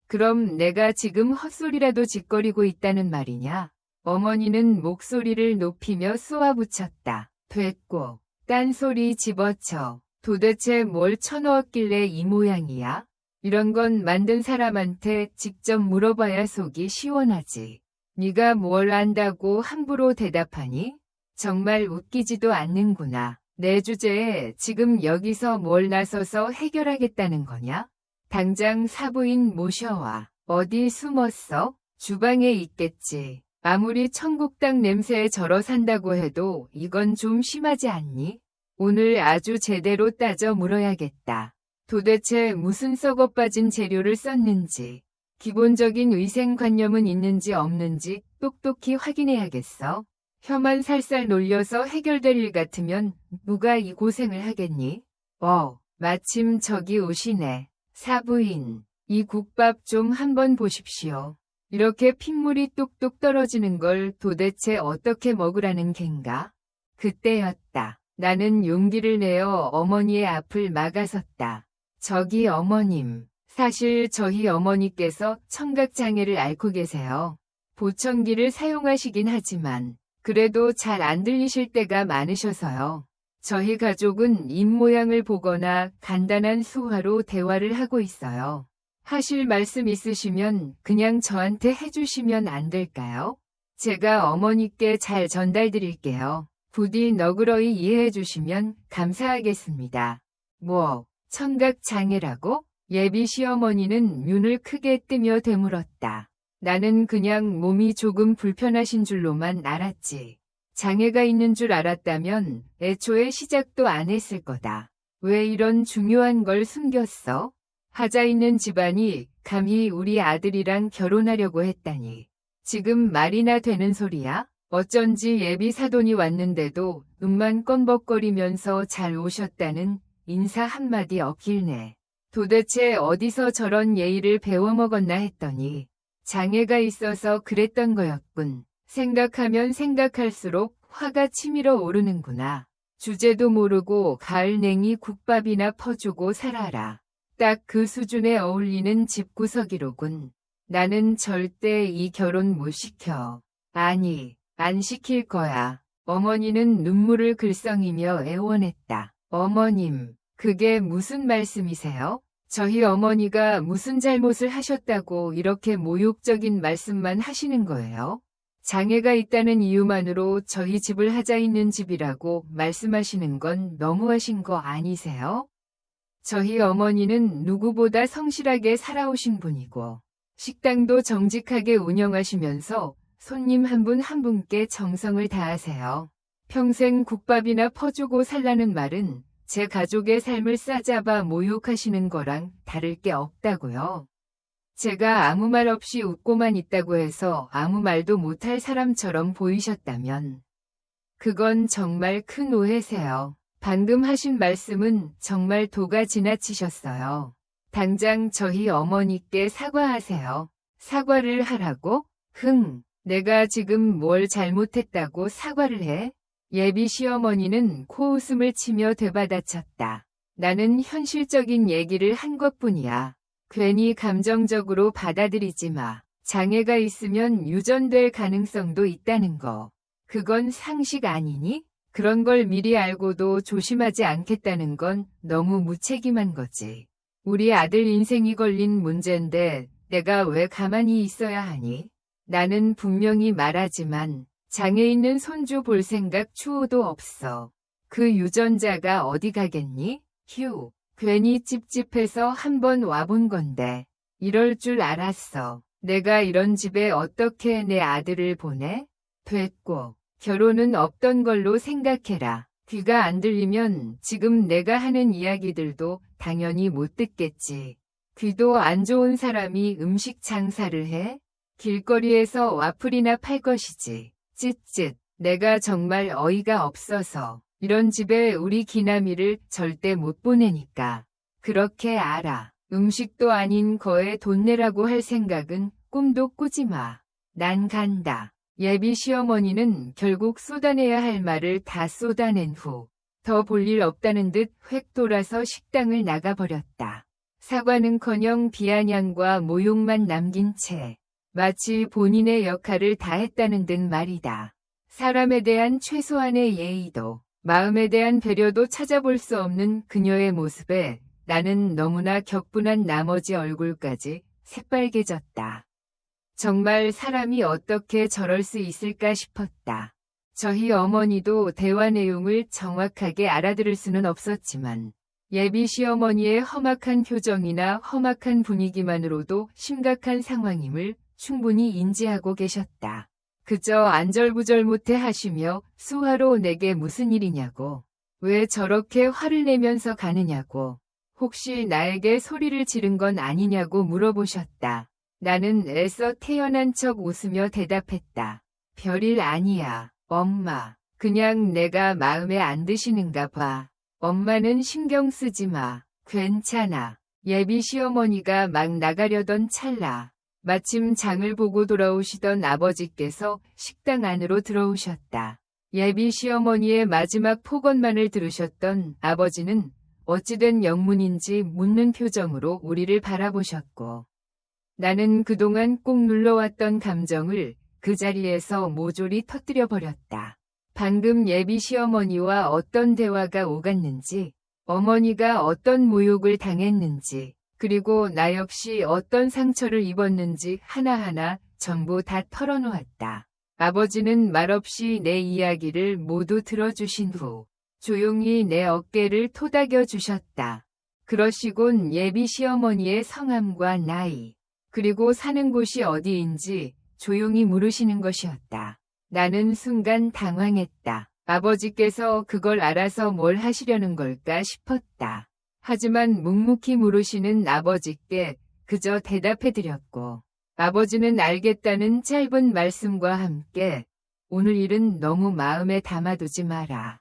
그럼 내가 지금 헛소리라도 짓거리고 있다는 말이냐? 어머니는 목소리를 높이며 쏘아붙였다. 됐고, 딴소리 집어쳐. 도대체 뭘 쳐넣었길래 이 모양이야? 이런 건 만든 사람한테 직접 물어봐야 속이 시원하지. 네가 뭘 안다고 함부로 대답하니? 정말 웃기지도 않는구나. 내 주제에 지금 여기서 뭘 나서서 해결하겠다는 거냐? 당장 사부인 모셔와. 어디 숨었어? 주방에 있겠지. 아무리 청국장 냄새에 절어 산다고 해도 이건 좀 심하지 않니? 오늘 아주 제대로 따져 물어야겠다. 도대체 무슨 썩어 빠진 재료를 썼는지, 기본적인 위생관념은 있는지 없는지 똑똑히 확인해야겠어. 혀만 살살 놀려서 해결될 일 같으면 누가 이 고생을 하겠니? 마침 저기 오시네. 사부인, 이 국밥 좀 한번 보십시오. 이렇게 핏물이 뚝뚝 떨어지는 걸 도대체 어떻게 먹으라는 겐가? 그때였다. 나는 용기를 내어 어머니의 앞을 막아섰다. 저기 어머님, 사실 저희 어머니께서 청각장애를 앓고 계세요. 보청기를 사용하시긴 하지만 그래도 잘 안 들리실 때가 많으셔서요. 저희 가족은 입 모양을 보거나 간단한 수화로 대화를 하고 있어요. 하실 말씀 있으시면 그냥 저한테 해주시면 안 될까요? 제가 어머니께 잘 전달드릴게요. 부디 너그러이 이해해 주시면 감사하겠습니다. 청각장애라고? 예비 시어머니는 눈을 크게 뜨며 되물었다. 나는 그냥 몸이 조금 불편하신 줄로만 알았지. 장애가 있는 줄 알았다면 애초에 시작도 안 했을 거다. 왜 이런 중요한 걸 숨겼어? 하자 있는 집안이 감히 우리 아들이랑 결혼하려고 했다니. 지금 말이나 되는 소리야? 어쩐지 예비 사돈이 왔는데도 눈만 껌벅거리면서 잘 오셨다는 인사 한마디 없길래. 도대체 어디서 저런 예의를 배워먹었나 했더니 장애가 있어서 그랬던 거였군. 생각하면 생각할수록 화가 치밀어 오르는구나. 주제도 모르고 가을냉이 국밥이나 퍼주고 살아라. 딱 그 수준에 어울리는 집구석이로군. 나는 절대 이 결혼 못 시켜. 아니, 안 시킬 거야. 어머니는 눈물을 글썽이며 애원했다. 어머님, 그게 무슨 말씀이세요? 저희 어머니가 무슨 잘못을 하셨다고 이렇게 모욕적인 말씀만 하시는 거예요? 장애가 있다는 이유만으로 저희 집을 하자 있는 집이라고 말씀하시는 건 너무하신 거 아니세요? 저희 어머니는 누구보다 성실하게 살아오신 분이고 식당도 정직하게 운영하시면서 손님 한 분 한 분께 정성을 다하세요. 평생 국밥이나 퍼주고 살라는 말은 제 가족의 삶을 싸잡아 모욕하시는 거랑 다를 게 없다고요. 제가 아무 말 없이 웃고만 있다고 해서 아무 말도 못할 사람처럼 보이셨다면 그건 정말 큰 오해세요. 방금 하신 말씀은 정말 도가 지나치셨어요. 당장 저희 어머니께 사과하세요. 사과를 하라고? 내가 지금 뭘 잘못했다고 사과를 해? 예비 시어머니는 코웃음을 치며 되받아쳤다. 나는 현실적인 얘기를 한 것뿐이야. 괜히 감정적으로 받아들이지 마. 장애가 있으면 유전될 가능성도 있다는 거. 그건 상식 아니니? 그런 걸 미리 알고도 조심하지 않겠다는 건 너무 무책임한 거지. 우리 아들 인생이 걸린 문제인데 내가 왜 가만히 있어야 하니? 나는 분명히 말하지만 장애 있는 손주 볼 생각 추호도 없어. 그 유전자가 어디 가겠니? 괜히 찝찝해서 한번 와본 건데. 이럴 줄 알았어. 내가 이런 집에 어떻게 내 아들을 보내? 됐고. 결혼은 없던 걸로 생각해라. 귀가 안 들리면 지금 내가 하는 이야기들도 당연히 못 듣겠지. 귀도 안 좋은 사람이 음식 장사를 해? 길거리에서 와플이나 팔 것이지. 쯧쯧. 내가 정말 어이가 없어서 이런 집에 우리 기남이를 절대 못 보내니까. 그렇게 알아. 음식도 아닌 거에 돈 내라고 할 생각은 꿈도 꾸지 마. 난 간다. 예비 시어머니는 결국 쏟아내야 할 말을 다 쏟아낸 후 더 볼 일 없다는 듯 획 돌아서 식당을 나가버렸다. 사과는커녕 비아냥과 모욕만 남긴 채 마치 본인의 역할을 다했다는 듯 말이다. 사람에 대한 최소한의 예의도 마음에 대한 배려도 찾아볼 수 없는 그녀의 모습에 나는 너무나 격분한 나머지 얼굴까지 새빨개졌다. 정말 사람이 어떻게 저럴 수 있을까 싶었다. 저희 어머니도 대화 내용을 정확하게 알아들을 수는 없었지만 예비 시어머니의 험악한 표정이나 험악한 분위기만으로도 심각한 상황임을 충분히 인지하고 계셨다. 그저 안절부절 못해 하시며 수화로 내게 무슨 일이냐고, 왜 저렇게 화를 내면서 가느냐고, 혹시 나에게 소리를 지른 건 아니냐고 물어보셨다. 나는 애써 태연한 척 웃으며 대답했다. 별일 아니야, 엄마. 그냥 내가 마음에 안 드시는가 봐. 엄마는 신경 쓰지 마. 괜찮아. 예비 시어머니가 막 나가려던 찰나 마침 장을 보고 돌아오시던 아버지께서 식당 안으로 들어오셨다. 예비 시어머니의 마지막 폭언만을 들으셨던 아버지는 어찌된 영문인지 묻는 표정으로 우리를 바라보셨고, 나는 그동안 꼭 눌러왔던 감정을 그 자리에서 모조리 터뜨려버렸다. 방금 예비 시어머니와 어떤 대화가 오갔는지, 어머니가 어떤 모욕을 당했는지, 그리고 나 역시 어떤 상처를 입었는지 하나하나 전부 다 털어놓았다. 아버지는 말없이 내 이야기를 모두 들어주신 후 조용히 내 어깨를 토닥여 주셨다. 그러시곤 예비 시어머니의 성함과 나이, 그리고 사는 곳이 어디인지 조용히 물으시는 것이었다. 나는 순간 당황했다. 아버지께서 그걸 알아서 뭘 하시려는 걸까 싶었다. 하지만 묵묵히 물으시는 아버지께 그저 대답해드렸고, 아버지는 알겠다는 짧은 말씀과 함께 오늘 일은 너무 마음에 담아두지 마라.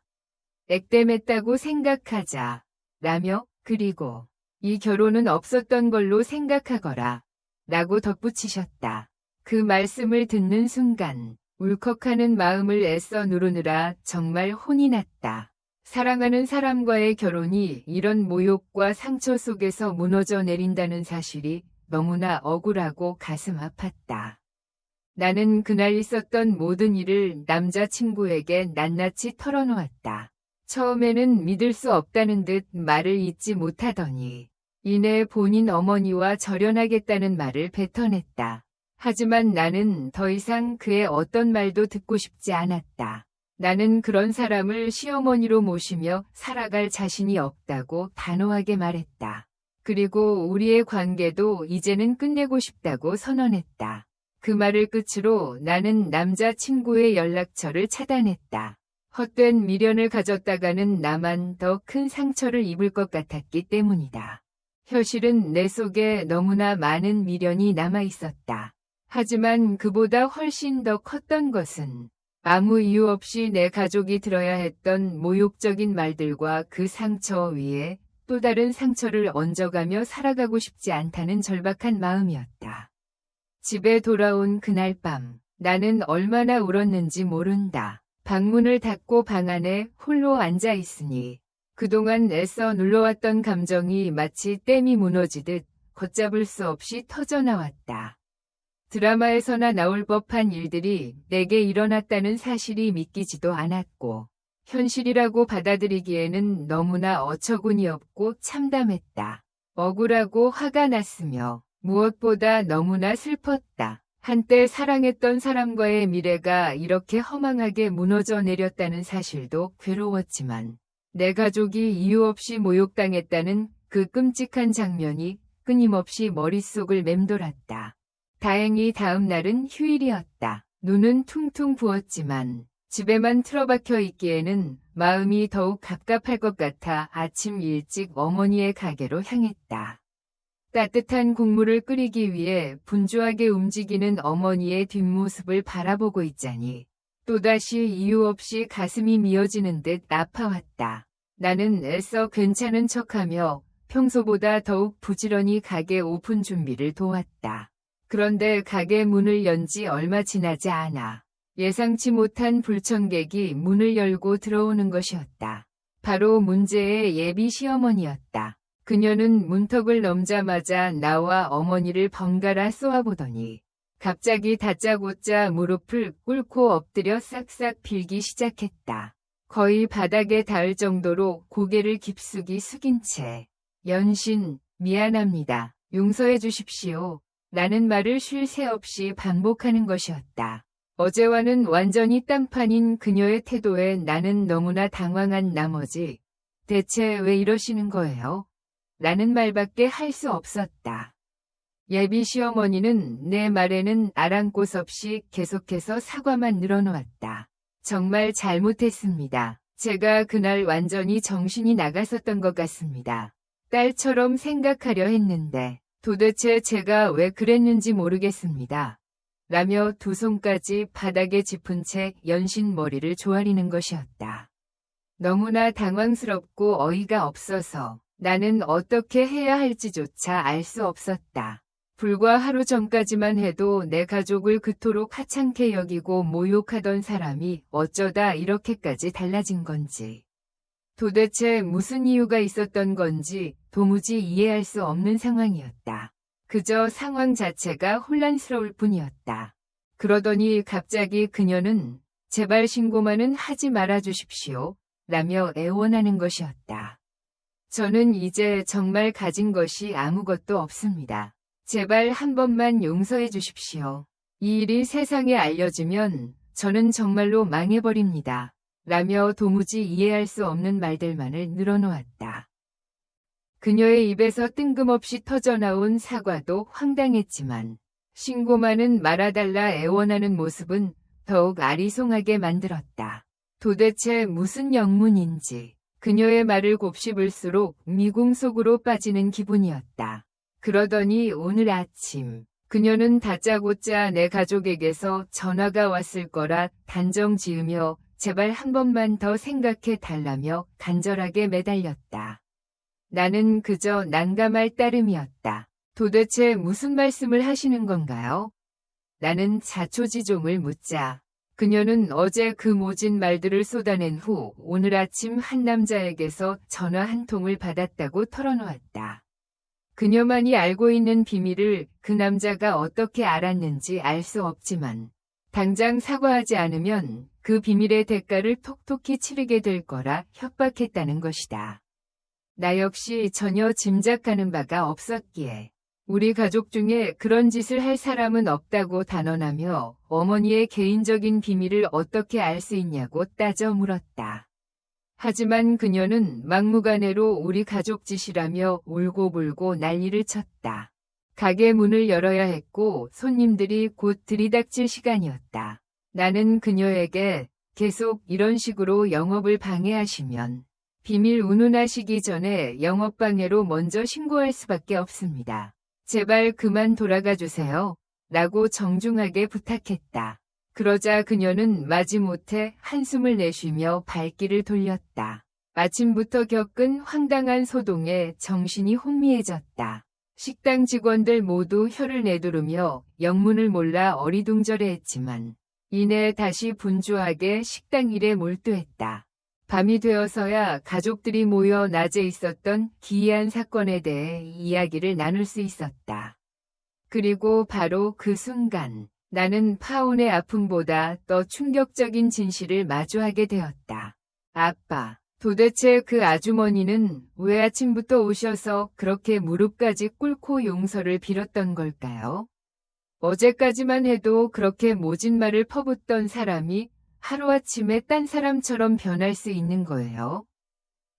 액땜했다고 생각하자. 라며 그리고 이 결혼은 없었던 걸로 생각하거라. 라고 덧붙이셨다. 그 말씀을 듣는 순간 울컥하는 마음을 애써 누르느라 정말 혼이 났다. 사랑하는 사람과의 결혼이 이런 모욕과 상처 속에서 무너져 내린다는 사실이 너무나 억울하고 가슴 아팠다. 나는 그날 있었던 모든 일을 남자친구에게 낱낱이 털어놓았다. 처음에는 믿을 수 없다는 듯 말을 잇지 못하더니 이내 본인 어머니와 절연하겠다는 말을 뱉어냈다. 하지만 나는 더 이상 그의 어떤 말도 듣고 싶지 않았다. 나는 그런 사람을 시어머니로 모시며 살아갈 자신이 없다고 단호하게 말했다. 그리고 우리의 관계도 이제는 끝내고 싶다고 선언했다. 그 말을 끝으로 나는 남자친구의 연락처를 차단했다. 헛된 미련을 가졌다가는 나만 더 큰 상처를 입을 것 같았기 때문이다. 현실은 내 속에 너무나 많은 미련이 남아 있었다. 하지만 그보다 훨씬 더 컸던 것은 아무 이유 없이 내 가족이 들어야 했던 모욕적인 말들과 그 상처 위에 또 다른 상처를 얹어가며 살아가고 싶지 않다는 절박한 마음이었다. 집에 돌아온 그날 밤, 나는 얼마나 울었는지 모른다. 방문을 닫고 방 안에 홀로 앉아 있으니 그동안 애써 눌러왔던 감정이 마치 댐이 무너지듯 걷잡을 수 없이 터져나왔다. 드라마에서나 나올 법한 일들이 내게 일어났다는 사실이 믿기지도 않았고 현실이라고 받아들이기에는 너무나 어처구니 없고 참담했다. 억울하고 화가 났으며 무엇보다 너무나 슬펐다. 한때 사랑했던 사람과의 미래가 이렇게 허망하게 무너져 내렸다는 사실도 괴로웠지만 내 가족이 이유 없이 모욕당했다는 그 끔찍한 장면이 끊임없이 머릿속을 맴돌았다. 다행히 다음 날은 휴일이었다. 눈은 퉁퉁 부었지만 집에만 틀어박혀 있기에는 마음이 더욱 갑갑할 것 같아 아침 일찍 어머니의 가게로 향했다. 따뜻한 국물을 끓이기 위해 분주하게 움직이는 어머니의 뒷모습을 바라보고 있자니 또다시 이유 없이 가슴이 미어지는 듯 아파왔다. 나는 애써 괜찮은 척하며 평소보다 더욱 부지런히 가게 오픈 준비를 도왔다. 그런데 가게 문을 연 지 얼마 지나지 않아 예상치 못한 불청객이 문을 열고 들어오는 것이었다. 바로 문제의 예비 시어머니였다. 그녀는 문턱을 넘자마자 나와 어머니를 번갈아 쏘아보더니 갑자기 다짜고짜 무릎을 꿇고 엎드려 싹싹 빌기 시작했다. 거의 바닥에 닿을 정도로 고개를 깊숙이 숙인 채 연신, 미안합니다. 용서해 주십시오. 라는 말을 쉴 새 없이 반복하는 것이었다. 어제와는 완전히 딴판인 그녀의 태도에 나는 너무나 당황한 나머지 대체 왜 이러시는 거예요? 라는 말밖에 할 수 없었다. 예비 시어머니는 내 말에는 아랑곳 없이 계속해서 사과만 늘어놓았다. 정말 잘못했습니다. 제가 그날 완전히 정신이 나갔었던 것 같습니다. 딸처럼 생각하려 했는데 도대체 제가 왜 그랬는지 모르겠습니다. 라며 두 손까지 바닥에 짚은 채 연신 머리를 조아리는 것이었다. 너무나 당황스럽고 어이가 없어서 나는 어떻게 해야 할지조차 알 수 없었다. 불과 하루 전까지만 해도 내 가족을 그토록 하찮게 여기고 모욕하던 사람이 어쩌다 이렇게까지 달라진 건지. 도대체 무슨 이유가 있었던 건지 도무지 이해할 수 없는 상황이었다. 그저 상황 자체가 혼란스러울 뿐이었다. 그러더니 갑자기 그녀는 제발 신고만은 하지 말아 주십시오. 라며 애원하는 것이었다. 저는 이제 정말 가진 것이 아무것도 없습니다. 제발 한 번만 용서해 주십시오. 이 일이 세상에 알려지면 저는 정말로 망해버립니다. 라며 도무지 이해할 수 없는 말들만을 늘어놓았다. 그녀의 입에서 뜬금없이 터져나온 사과도 황당했지만 신고만은 말아달라 애원하는 모습은 더욱 아리송하게 만들었다. 도대체 무슨 영문인지 그녀의 말을 곱씹을수록 미궁 속으로 빠지는 기분이었다. 그러더니 오늘 아침 그녀는 다짜고짜 내 가족에게서 전화가 왔을 거라 단정 지으며 제발 한 번만 더 생각해 달라며 간절하게 매달렸다. 나는 그저 난감할 따름이었다. 도대체 무슨 말씀을 하시는 건가요? 나는 자초지종을 묻자 그녀는 어제 그 모진 말들을 쏟아낸 후 오늘 아침 한 남자에게서 전화 한 통을 받았다고 털어놓았다. 그녀만이 알고 있는 비밀을 그 남자가 어떻게 알았는지 알 수 없지만 당장 사과하지 않으면 그 비밀의 대가를 톡톡히 치르게 될 거라 협박했다는 것이다. 나 역시 전혀 짐작하는 바가 없었기에 우리 가족 중에 그런 짓을 할 사람은 없다고 단언하며 어머니의 개인적인 비밀을 어떻게 알 수 있냐고 따져 물었다. 하지만 그녀는 막무가내로 우리 가족 짓이라며 울고불고 난리를 쳤다. 가게 문을 열어야 했고 손님들이 곧 들이닥칠 시간이었다. 나는 그녀에게 계속 이런 식으로 영업을 방해하시면 비밀 운운하시기 전에 영업방해로 먼저 신고할 수밖에 없습니다. 제발 그만 돌아가 주세요. 라고 정중하게 부탁했다. 그러자 그녀는 마지못해 한숨을 내쉬며 발길을 돌렸다. 아침부터 겪은 황당한 소동에 정신이 혼미해졌다. 식당 직원들 모두 혀를 내두르며 영문을 몰라 어리둥절해했지만 이내 다시 분주하게 식당 일에 몰두했다. 밤이 되어서야 가족들이 모여 낮에 있었던 기이한 사건에 대해 이야기를 나눌 수 있었다. 그리고 바로 그 순간 나는 파온의 아픔보다 더 충격적인 진실을 마주하게 되었다. 아빠, 도대체 그 아주머니는 왜 아침부터 오셔서 그렇게 무릎까지 꿇고 용서를 빌었던 걸까요? 어제까지만 해도 그렇게 모진 말을 퍼붓던 사람이 하루아침에 딴 사람처럼 변할 수 있는 거예요.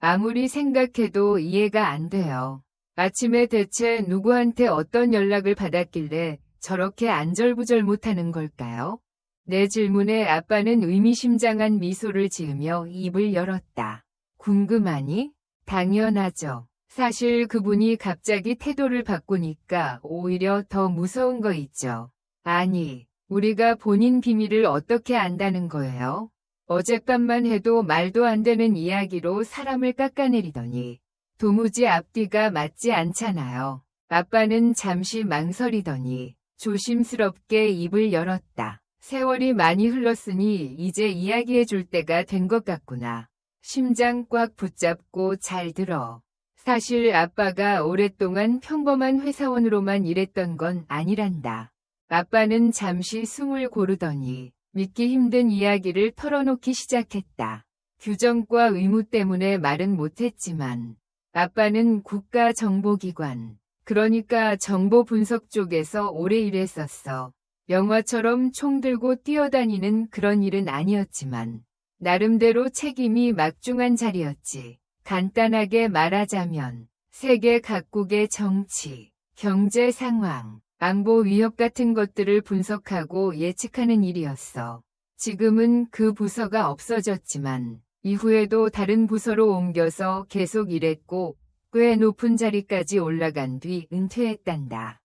아무리 생각해도 이해가 안 돼요. 아침에 대체 누구한테 어떤 연락을 받았길래 저렇게 안절부절 못하는 걸까요? 내 질문에 아빠는 의미심장한 미소를 지으며 입을 열었다. 궁금하니? 당연하죠. 사실 그분이 갑자기 태도를 바꾸니까 오히려 더 무서운 거 있죠. 아니, 우리가 본인 비밀을 어떻게 안다는 거예요? 어젯밤만 해도 말도 안 되는 이야기로 사람을 깎아내리더니 도무지 앞뒤가 맞지 않잖아요. 아빠는 잠시 망설이더니 조심스럽게 입을 열었다. 세월이 많이 흘렀으니 이제 이야기해 줄 때가 된 것 같구나. 심장 꽉 붙잡고 잘 들어. 사실 아빠가 오랫동안 평범한 회사원으로만 일했던 건 아니란다. 아빠는 잠시 숨을 고르더니 믿기 힘든 이야기를 털어놓기 시작했다. 규정과 의무 때문에 말은 못했지만 아빠는 국가정보기관, 그러니까 정보 분석 쪽에서 오래 일했었어. 영화처럼 총 들고 뛰어다니는 그런 일은 아니었지만 나름대로 책임이 막중한 자리였지. 간단하게 말하자면 세계 각국의 정치, 경제 상황, 안보 위협 같은 것들을 분석하고 예측하는 일이었어. 지금은 그 부서가 없어졌지만 이후에도 다른 부서로 옮겨서 계속 일했고 꽤 높은 자리까지 올라간 뒤 은퇴했단다.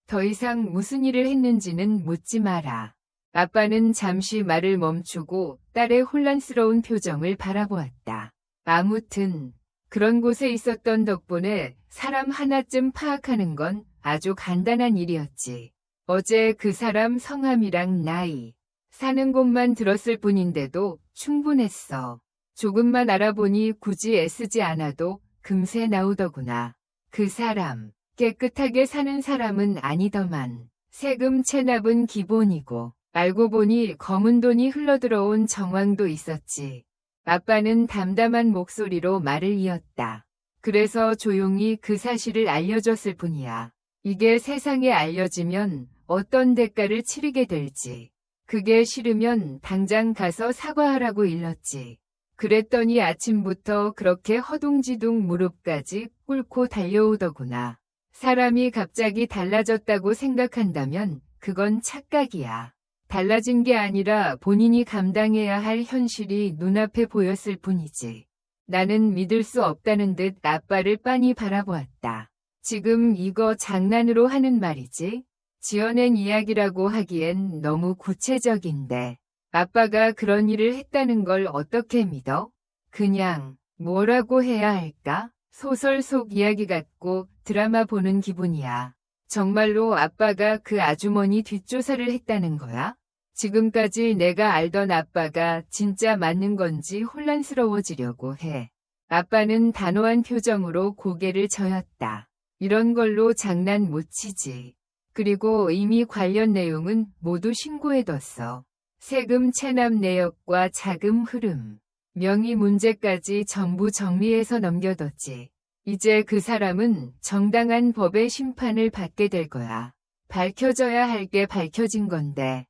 더 이상 무슨 일을 했는지는 묻지 마라. 아빠는 잠시 말을 멈추고 딸의 혼란스러운 표정을 바라보았다. 아무튼 그런 곳에 있었던 덕분에 사람 하나쯤 파악하는 건 아주 간단한 일이었지. 어제 그 사람 성함이랑 나이, 사는 곳만 들었을 뿐인데도 충분했어. 조금만 알아보니 굳이 애쓰지 않아도 금세 나오더구나. 그 사람, 깨끗하게 사는 사람은 아니더만. 세금 체납은 기본이고 알고 보니 검은 돈이 흘러들어온 정황도 있었지. 아빠는 담담한 목소리로 말을 이었다. 그래서 조용히 그 사실을 알려줬을 뿐이야. 이게 세상에 알려지면 어떤 대가를 치르게 될지. 그게 싫으면 당장 가서 사과하라고 일렀지. 그랬더니 아침부터 그렇게 허둥지둥 무릎까지 꿇고 달려오더구나. 사람이 갑자기 달라졌다고 생각한다면 그건 착각이야. 달라진 게 아니라 본인이 감당해야 할 현실이 눈앞에 보였을 뿐이지. 나는 믿을 수 없다는 듯 아빠를 빤히 바라보았다. 지금 이거 장난으로 하는 말이지? 지어낸 이야기라고 하기엔 너무 구체적인데. 아빠가 그런 일을 했다는 걸 어떻게 믿어? 그냥 뭐라고 해야 할까? 소설 속 이야기 같고 드라마 보는 기분이야. 정말로 아빠가 그 아주머니 뒷조사를 했다는 거야? 지금까지 내가 알던 아빠가 진짜 맞는 건지 혼란스러워지려고 해. 아빠는 단호한 표정으로 고개를 저었다. 이런 걸로 장난 못 치지. 그리고 이미 관련 내용은 모두 신고해뒀어. 세금 체납 내역과 자금 흐름, 명의 문제까지 전부 정리해서 넘겨뒀지. 이제 그 사람은 정당한 법의 심판을 받게 될 거야. 밝혀져야 할 게 밝혀진 건데,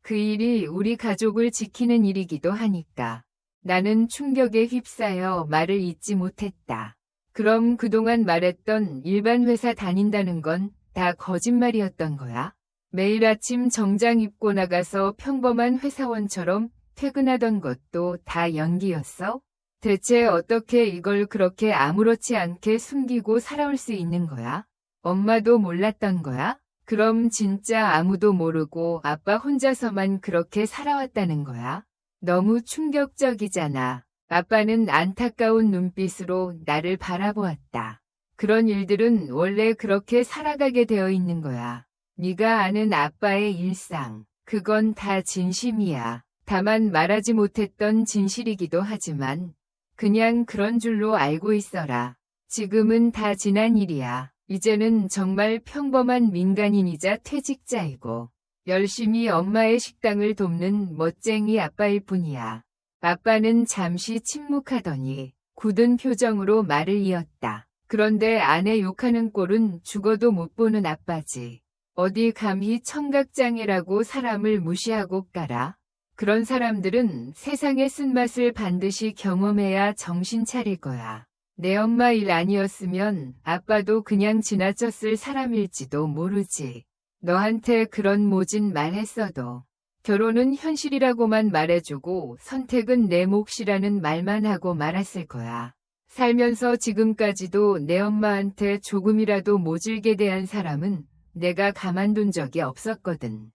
그 일이 우리 가족을 지키는 일이기도 하니까. 나는 충격에 휩싸여 말을 잇지 못했다. 그럼 그동안 말했던 일반 회사 다닌다는 건 다 거짓말이었던 거야? 매일 아침 정장 입고 나가서 평범한 회사원처럼 퇴근하던 것도 다 연기였어? 대체 어떻게 이걸 그렇게 아무렇지 않게 숨기고 살아올 수 있는 거야? 엄마도 몰랐던 거야? 그럼 진짜 아무도 모르고 아빠 혼자서만 그렇게 살아왔다는 거야? 너무 충격적이잖아. 아빠는 안타까운 눈빛으로 나를 바라보았다. 그런 일들은 원래 그렇게 살아가게 되어 있는 거야. 네가 아는 아빠의 일상, 그건 다 진심이야. 다만 말하지 못했던 진실이기도 하지만 그냥 그런 줄로 알고 있어라. 지금은 다 지난 일이야. 이제는 정말 평범한 민간인이자 퇴직자이고 열심히 엄마의 식당을 돕는 멋쟁이 아빠일 뿐이야. 아빠는 잠시 침묵하더니 굳은 표정으로 말을 이었다. 그런데 아내 욕하는 꼴은 죽어도 못 보는 아빠지. 어디 감히 청각장애라고 사람을 무시하고 깔아? 그런 사람들은 세상의 쓴맛을 반드시 경험해야 정신 차릴 거야. 내 엄마 일 아니었으면 아빠도 그냥 지나쳤을 사람일지도 모르지. 너한테 그런 모진 말 했어도 결혼은 현실이라고만 말해주고 선택은 내 몫이라는 말만 하고 말았을 거야. 살면서 지금까지도 내 엄마한테 조금이라도 모질게 대한 사람은 내가 가만둔 적이 없었거든.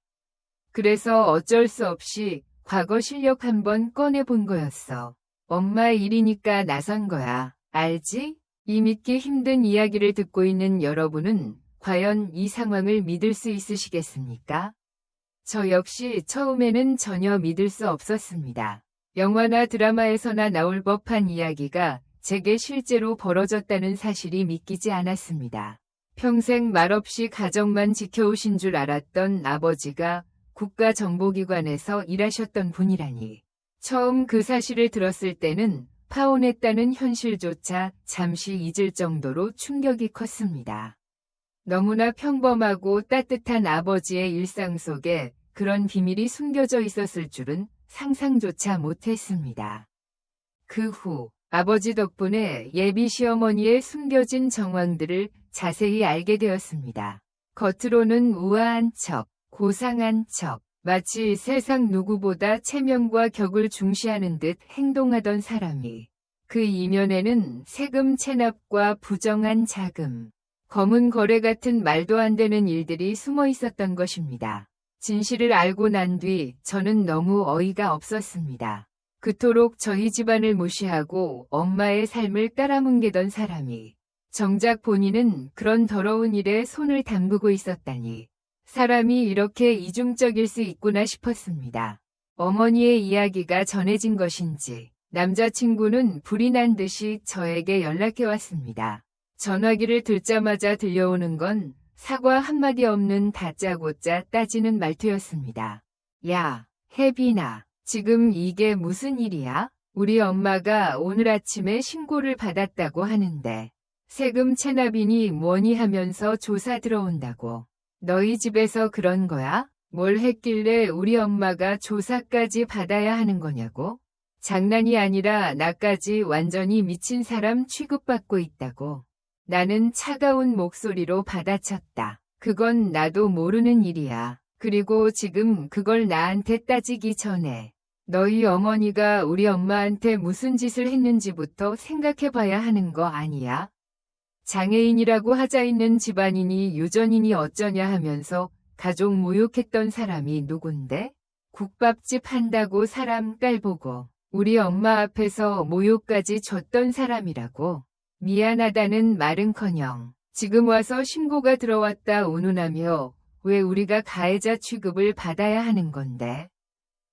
그래서 어쩔 수 없이 과거 실력 한번 꺼내본 거였어. 엄마 일이니까 나선 거야. 알지? 이 믿기 힘든 이야기를 듣고 있는 여러분은 과연 이 상황을 믿을 수 있으시겠습니까? 저 역시 처음에는 전혀 믿을 수 없었습니다. 영화나 드라마에서나 나올 법한 이야기가 제게 실제로 벌어졌다는 사실이 믿기지 않았습니다. 평생 말없이 가정만 지켜오신 줄 알았던 아버지가 국가정보기관에서 일하셨던 분이라니. 처음 그 사실을 들었을 때는 파혼했다는 현실조차 잠시 잊을 정도로 충격이 컸습니다. 너무나 평범하고 따뜻한 아버지의 일상 속에 그런 비밀이 숨겨져 있었을 줄은 상상조차 못했습니다. 그 후 아버지 덕분에 예비 시어머니의 숨겨진 정황들을 자세히 알게 되었습니다. 겉으로는 우아한 척, 고상한 척, 마치 세상 누구보다 체면과 격을 중시하는 듯 행동하던 사람이 그 이면에는 세금 체납과 부정한 자금, 검은 거래 같은 말도 안 되는 일들이 숨어 있었던 것입니다. 진실을 알고 난 뒤 저는 너무 어이가 없었습니다. 그토록 저희 집안을 무시하고 엄마의 삶을 깔아뭉개던 사람이 정작 본인은 그런 더러운 일에 손을 담그고 있었다니 사람이 이렇게 이중적일 수 있구나 싶었습니다. 어머니의 이야기가 전해진 것인지 남자친구는 불이 난 듯이 저에게 연락해 왔습니다. 전화기를 들자마자 들려오는 건 사과 한마디 없는 다짜고짜 따지는 말투였습니다. 야, 혜빈아. 지금 이게 무슨 일이야? 우리 엄마가 오늘 아침에 신고를 받았다고 하는데 세금 체납이니 뭐니 하면서 조사 들어온다고. 너희 집에서 그런 거야? 뭘 했길래 우리 엄마가 조사까지 받아야 하는 거냐고? 장난이 아니라 나까지 완전히 미친 사람 취급받고 있다고. 나는 차가운 목소리로 받아쳤다. 그건 나도 모르는 일이야. 그리고 지금 그걸 나한테 따지기 전에 너희 어머니가 우리 엄마한테 무슨 짓을 했는지부터 생각해봐야 하는 거 아니야? 장애인이라고 하자 있는 집안이니 유전이니 어쩌냐 하면서 가족 모욕했던 사람이 누군데? 국밥집 한다고 사람 깔보고 우리 엄마 앞에서 모욕까지 줬던 사람이라고. 미안하다는 말은커녕 지금 와서 신고가 들어왔다 운운하며 왜 우리가 가해자 취급을 받아야 하는 건데?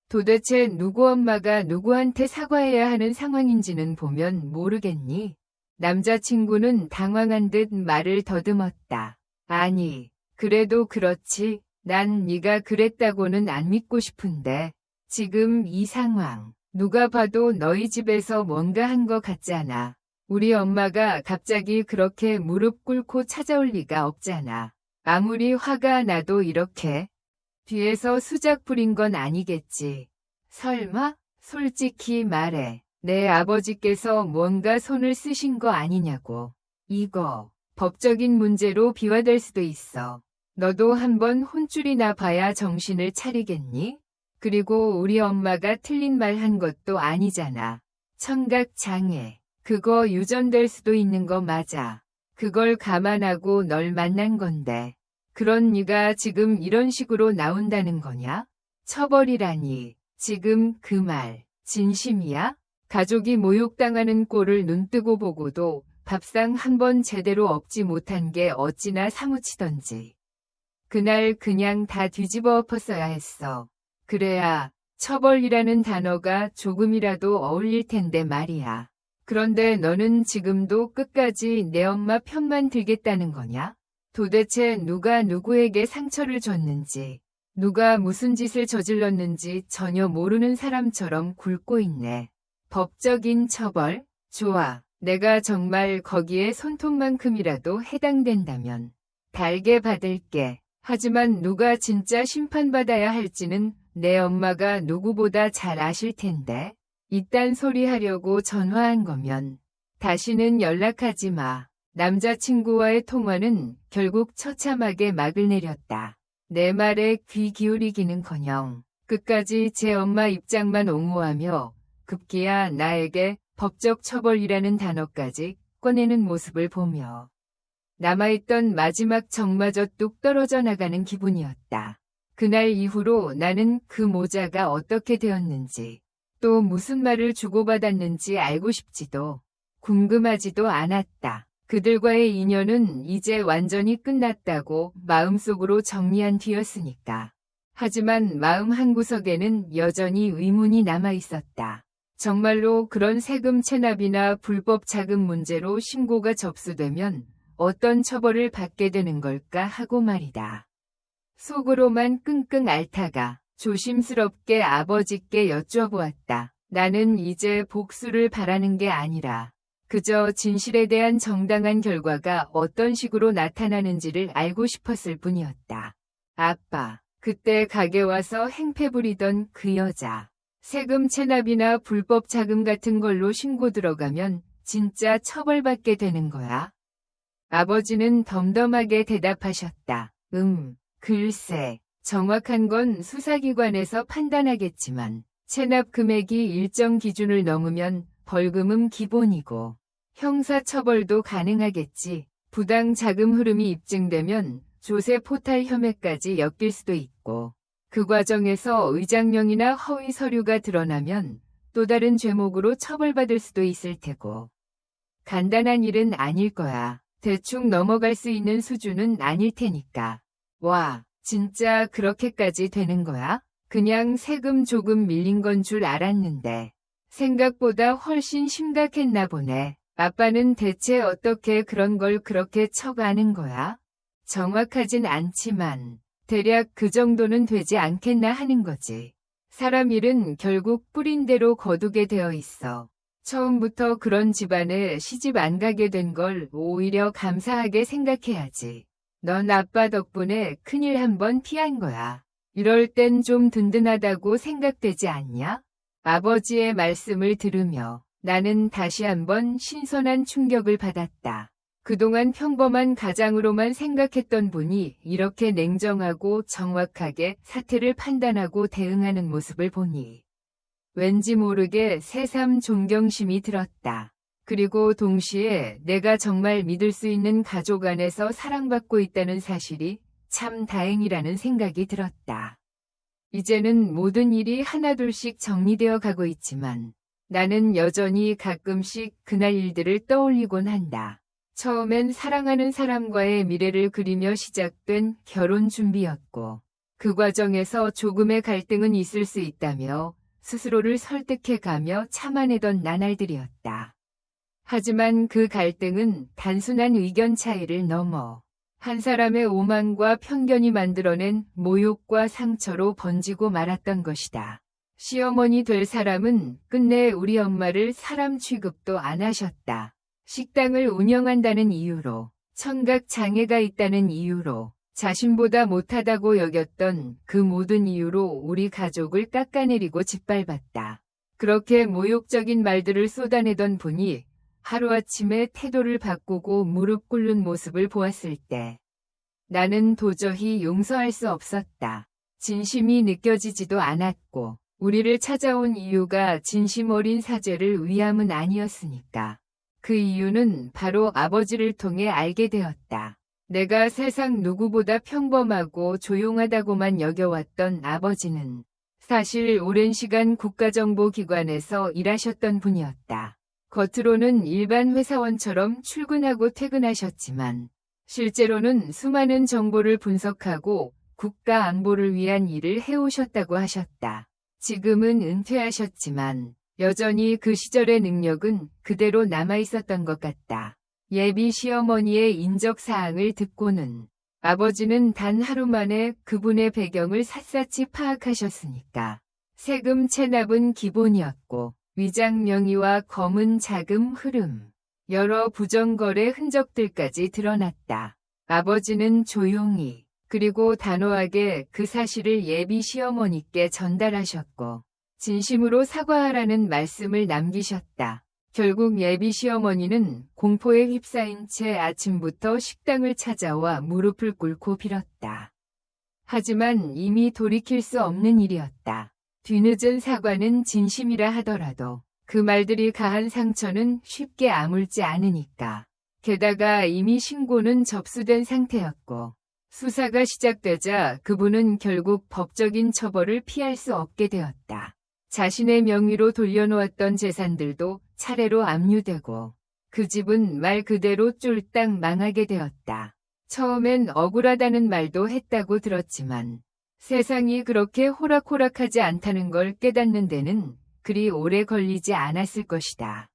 도대체 누구 엄마가 누구한테 사과해야 하는 상황인지는 보면 모르겠니? 남자친구는 당황한 듯 말을 더듬었다. 아니, 그래도 그렇지. 난 네가 그랬다고는 안 믿고 싶은데. 지금 이 상황, 누가 봐도 너희 집에서 뭔가 한 거 같잖아. 우리 엄마가 갑자기 그렇게 무릎 꿇고 찾아올 리가 없잖아. 아무리 화가 나도 이렇게 뒤에서 수작 부린 건 아니겠지. 설마? 솔직히 말해. 내 아버지께서 뭔가 손을 쓰신 거 아니냐고. 이거 법적인 문제로 비화될 수도 있어. 너도 한번 혼쭐이나 봐야 정신을 차리겠니? 그리고 우리 엄마가 틀린 말 한 것도 아니잖아. 청각장애. 그거 유전될 수도 있는 거 맞아. 그걸 감안하고 널 만난 건데. 그런 네가 지금 이런 식으로 나온다는 거냐? 처벌이라니. 지금 그 말 진심이야? 가족이 모욕당하는 꼴을 눈뜨고 보고도 밥상 한 번 제대로 엎지 못한 게 어찌나 사무치던지. 그날 그냥 다 뒤집어 엎었어야 했어. 그래야 처벌이라는 단어가 조금이라도 어울릴 텐데 말이야. 그런데 너는 지금도 끝까지 내 엄마 편만 들겠다는 거냐? 도대체 누가 누구에게 상처를 줬는지, 누가 무슨 짓을 저질렀는지 전혀 모르는 사람처럼 굴고 있네. 법적인 처벌? 좋아. 내가 정말 거기에 손톱만큼이라도 해당된다면 달게 받을게. 하지만 누가 진짜 심판받아야 할지는 내 엄마가 누구보다 잘 아실 텐데. 이딴 소리 하려고 전화한 거면 다시는 연락하지 마. 남자친구와의 통화는 결국 처참하게 막을 내렸다. 내 말에 귀 기울이기는커녕 끝까지 제 엄마 입장만 옹호하며 급기야 나에게 법적 처벌이라는 단어까지 꺼내는 모습을 보며 남아있던 마지막 정마저 뚝 떨어져 나가는 기분이었다. 그날 이후로 나는 그 모자가 어떻게 되었는지 또 무슨 말을 주고받았는지 알고 싶지도 궁금하지도 않았다. 그들과의 인연은 이제 완전히 끝났다고 마음속으로 정리한 뒤였으니까. 하지만 마음 한구석에는 여전히 의문이 남아있었다. 정말로 그런 세금 체납이나 불법 자금 문제로 신고가 접수되면 어떤 처벌을 받게 되는 걸까 하고 말이다. 속으로만 끙끙 앓다가 조심스럽게 아버지께 여쭤보았다. 나는 이제 복수를 바라는 게 아니라 그저 진실에 대한 정당한 결과가 어떤 식으로 나타나는지를 알고 싶었을 뿐이었다. 아빠, 그때 가게 와서 행패 부리던 그 여자. 세금 체납이나 불법 자금 같은 걸로 신고 들어가면 진짜 처벌받게 되는 거야? 아버지는 덤덤하게 대답하셨다. 글쎄. 정확한 건 수사기관에서 판단하겠지만 체납 금액이 일정 기준을 넘으면 벌금은 기본이고 형사처벌도 가능하겠지. 부당 자금 흐름이 입증되면 조세 포탈 혐의까지 엮일 수도 있고 그 과정에서 의장명이나 허위 서류가 드러나면 또 다른 죄목으로 처벌받을 수도 있을 테고 간단한 일은 아닐 거야. 대충 넘어갈 수 있는 수준은 아닐 테니까. 와. 진짜 그렇게까지 되는 거야? 그냥 세금 조금 밀린 건 줄 알았는데 생각보다 훨씬 심각했나 보네. 아빠는 대체 어떻게 그런 걸 그렇게 쳐가는 거야? 정확하진 않지만 대략 그 정도는 되지 않겠나 하는 거지. 사람 일은 결국 뿌린 대로 거두게 되어 있어. 처음부터 그런 집안에 시집 안 가게 된 걸 오히려 감사하게 생각해야지. 넌 아빠 덕분에 큰일 한번 피한 거야. 이럴 땐 좀 든든하다고 생각되지 않냐? 아버지의 말씀을 들으며 나는 다시 한번 신선한 충격을 받았다. 그동안 평범한 가장으로만 생각했던 분이 이렇게 냉정하고 정확하게 사태를 판단하고 대응하는 모습을 보니 왠지 모르게 새삼 존경심이 들었다. 그리고 동시에 내가 정말 믿을 수 있는 가족 안에서 사랑받고 있다는 사실이 참 다행이라는 생각이 들었다. 이제는 모든 일이 하나둘씩 정리되어 가고 있지만 나는 여전히 가끔씩 그날 일들을 떠올리곤 한다. 처음엔 사랑하는 사람과의 미래를 그리며 시작된 결혼 준비였고 그 과정에서 조금의 갈등은 있을 수 있다며 스스로를 설득해가며 참아내던 나날들이었다. 하지만 그 갈등은 단순한 의견 차이를 넘어 한 사람의 오만과 편견이 만들어낸 모욕과 상처로 번지고 말았던 것이다. 시어머니 될 사람은 끝내 우리 엄마를 사람 취급도 안 하셨다. 식당을 운영한다는 이유로, 청각 장애가 있다는 이유로, 자신보다 못하다고 여겼던 그 모든 이유로 우리 가족을 깎아내리고 짓밟았다. 그렇게 모욕적인 말들을 쏟아내던 분이 하루아침에 태도를 바꾸고 무릎 꿇는 모습을 보았을 때 나는 도저히 용서할 수 없었다. 진심이 느껴지지도 않았고 우리를 찾아온 이유가 진심 어린 사죄를 위함은 아니었으니까. 그 이유는 바로 아버지를 통해 알게 되었다. 내가 세상 누구보다 평범하고 조용하다고만 여겨왔던 아버지는 사실 오랜 시간 국가정보기관에서 일하셨던 분이었다. 겉으로는 일반 회사원처럼 출근하고 퇴근하셨지만 실제로는 수많은 정보를 분석하고 국가 안보를 위한 일을 해오셨다고 하셨다. 지금은 은퇴하셨지만 여전히 그 시절의 능력은 그대로 남아있었던 것 같다. 예비 시어머니의 인적사항을 듣고는 아버지는 단 하루 만에 그분의 배경을 샅샅이 파악하셨으니까. 세금 체납은 기본이었고 위장 명의와 검은 자금 흐름, 여러 부정거래 흔적들까지 드러났다. 아버지는 조용히 그리고 단호하게 그 사실을 예비 시어머니께 전달하셨고 진심으로 사과하라는 말씀을 남기셨다. 결국 예비 시어머니는 공포에 휩싸인 채 아침부터 식당을 찾아와 무릎을 꿇고 빌었다. 하지만 이미 돌이킬 수 없는 일이었다. 뒤늦은 사과는 진심이라 하더라도 그 말들이 가한 상처는 쉽게 아물지 않으니까. 게다가 이미 신고는 접수된 상태였고 수사가 시작되자 그분은 결국 법적인 처벌을 피할 수 없게 되었다. 자신의 명의로 돌려놓았던 재산들도 차례로 압류되고 그 집은 말 그대로 쫄딱 망하게 되었다. 처음엔 억울하다는 말도 했다고 들었지만 세상이 그렇게 호락호락하지 않다는 걸 깨닫는 데는 그리 오래 걸리지 않았을 것이다.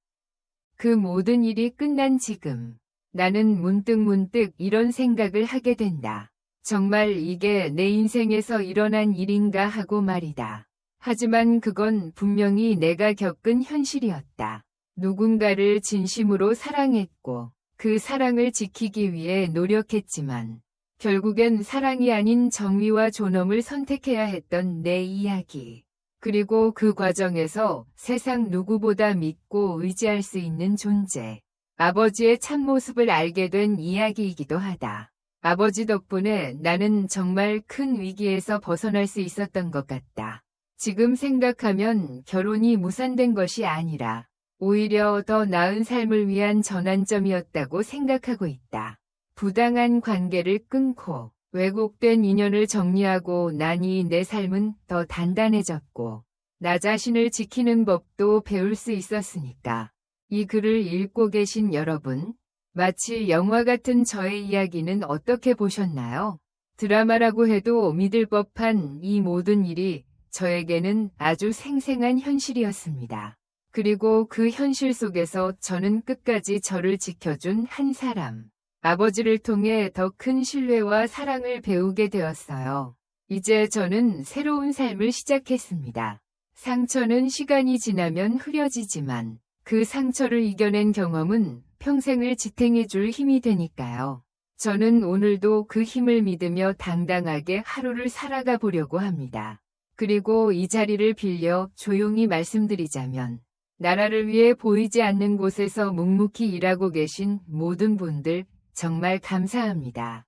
그 모든 일이 끝난 지금 나는 문득 이런 생각을 하게 된다. 정말 이게 내 인생에서 일어난 일인가 하고 말이다. 하지만 그건 분명히 내가 겪은 현실이었다. 누군가를 진심으로 사랑했고 그 사랑을 지키기 위해 노력했지만 결국엔 사랑이 아닌 정의와 존엄을 선택해야 했던 내 이야기. 그리고 그 과정에서 세상 누구보다 믿고 의지할 수 있는 존재. 아버지의 참모습을 알게 된 이야기이기도 하다. 아버지 덕분에 나는 정말 큰 위기에서 벗어날 수 있었던 것 같다. 지금 생각하면 결혼이 무산된 것이 아니라 오히려 더 나은 삶을 위한 전환점이었다고 생각하고 있다. 부당한 관계를 끊고 왜곡된 인연을 정리하고 나니 내 삶은 더 단단해졌고 나 자신을 지키는 법도 배울 수 있었으니까. 이 글을 읽고 계신 여러분, 마치 영화 같은 저의 이야기는 어떻게 보셨나요? 드라마라고 해도 믿을 법한 이 모든 일이 저에게는 아주 생생한 현실이었습니다. 그리고 그 현실 속에서 저는 끝까지 저를 지켜준 한 사람, 아버지를 통해 더 큰 신뢰와 사랑을 배우게 되었어요. 이제 저는 새로운 삶을 시작했습니다. 상처는 시간이 지나면 흐려지지만 그 상처를 이겨낸 경험은 평생을 지탱해줄 힘이 되니까요. 저는 오늘도 그 힘을 믿으며 당당하게 하루를 살아가 보려고 합니다. 그리고 이 자리를 빌려 조용히 말씀드리자면 나라를 위해 보이지 않는 곳에서 묵묵히 일하고 계신 모든 분들 정말 감사합니다.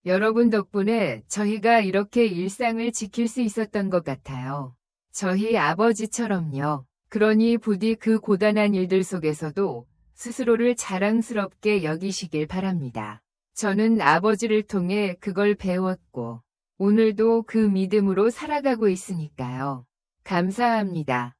여러분 덕분에 저희가 이렇게 일상을 지킬 수 있었던 것 같아요. 저희 아버지처럼요. 그러니 부디 그 고단한 일들 속에서도 스스로를 자랑스럽게 여기시길 바랍니다. 저는 아버지를 통해 그걸 배웠고 오늘도 그 믿음으로 살아가고 있으니까요. 감사합니다.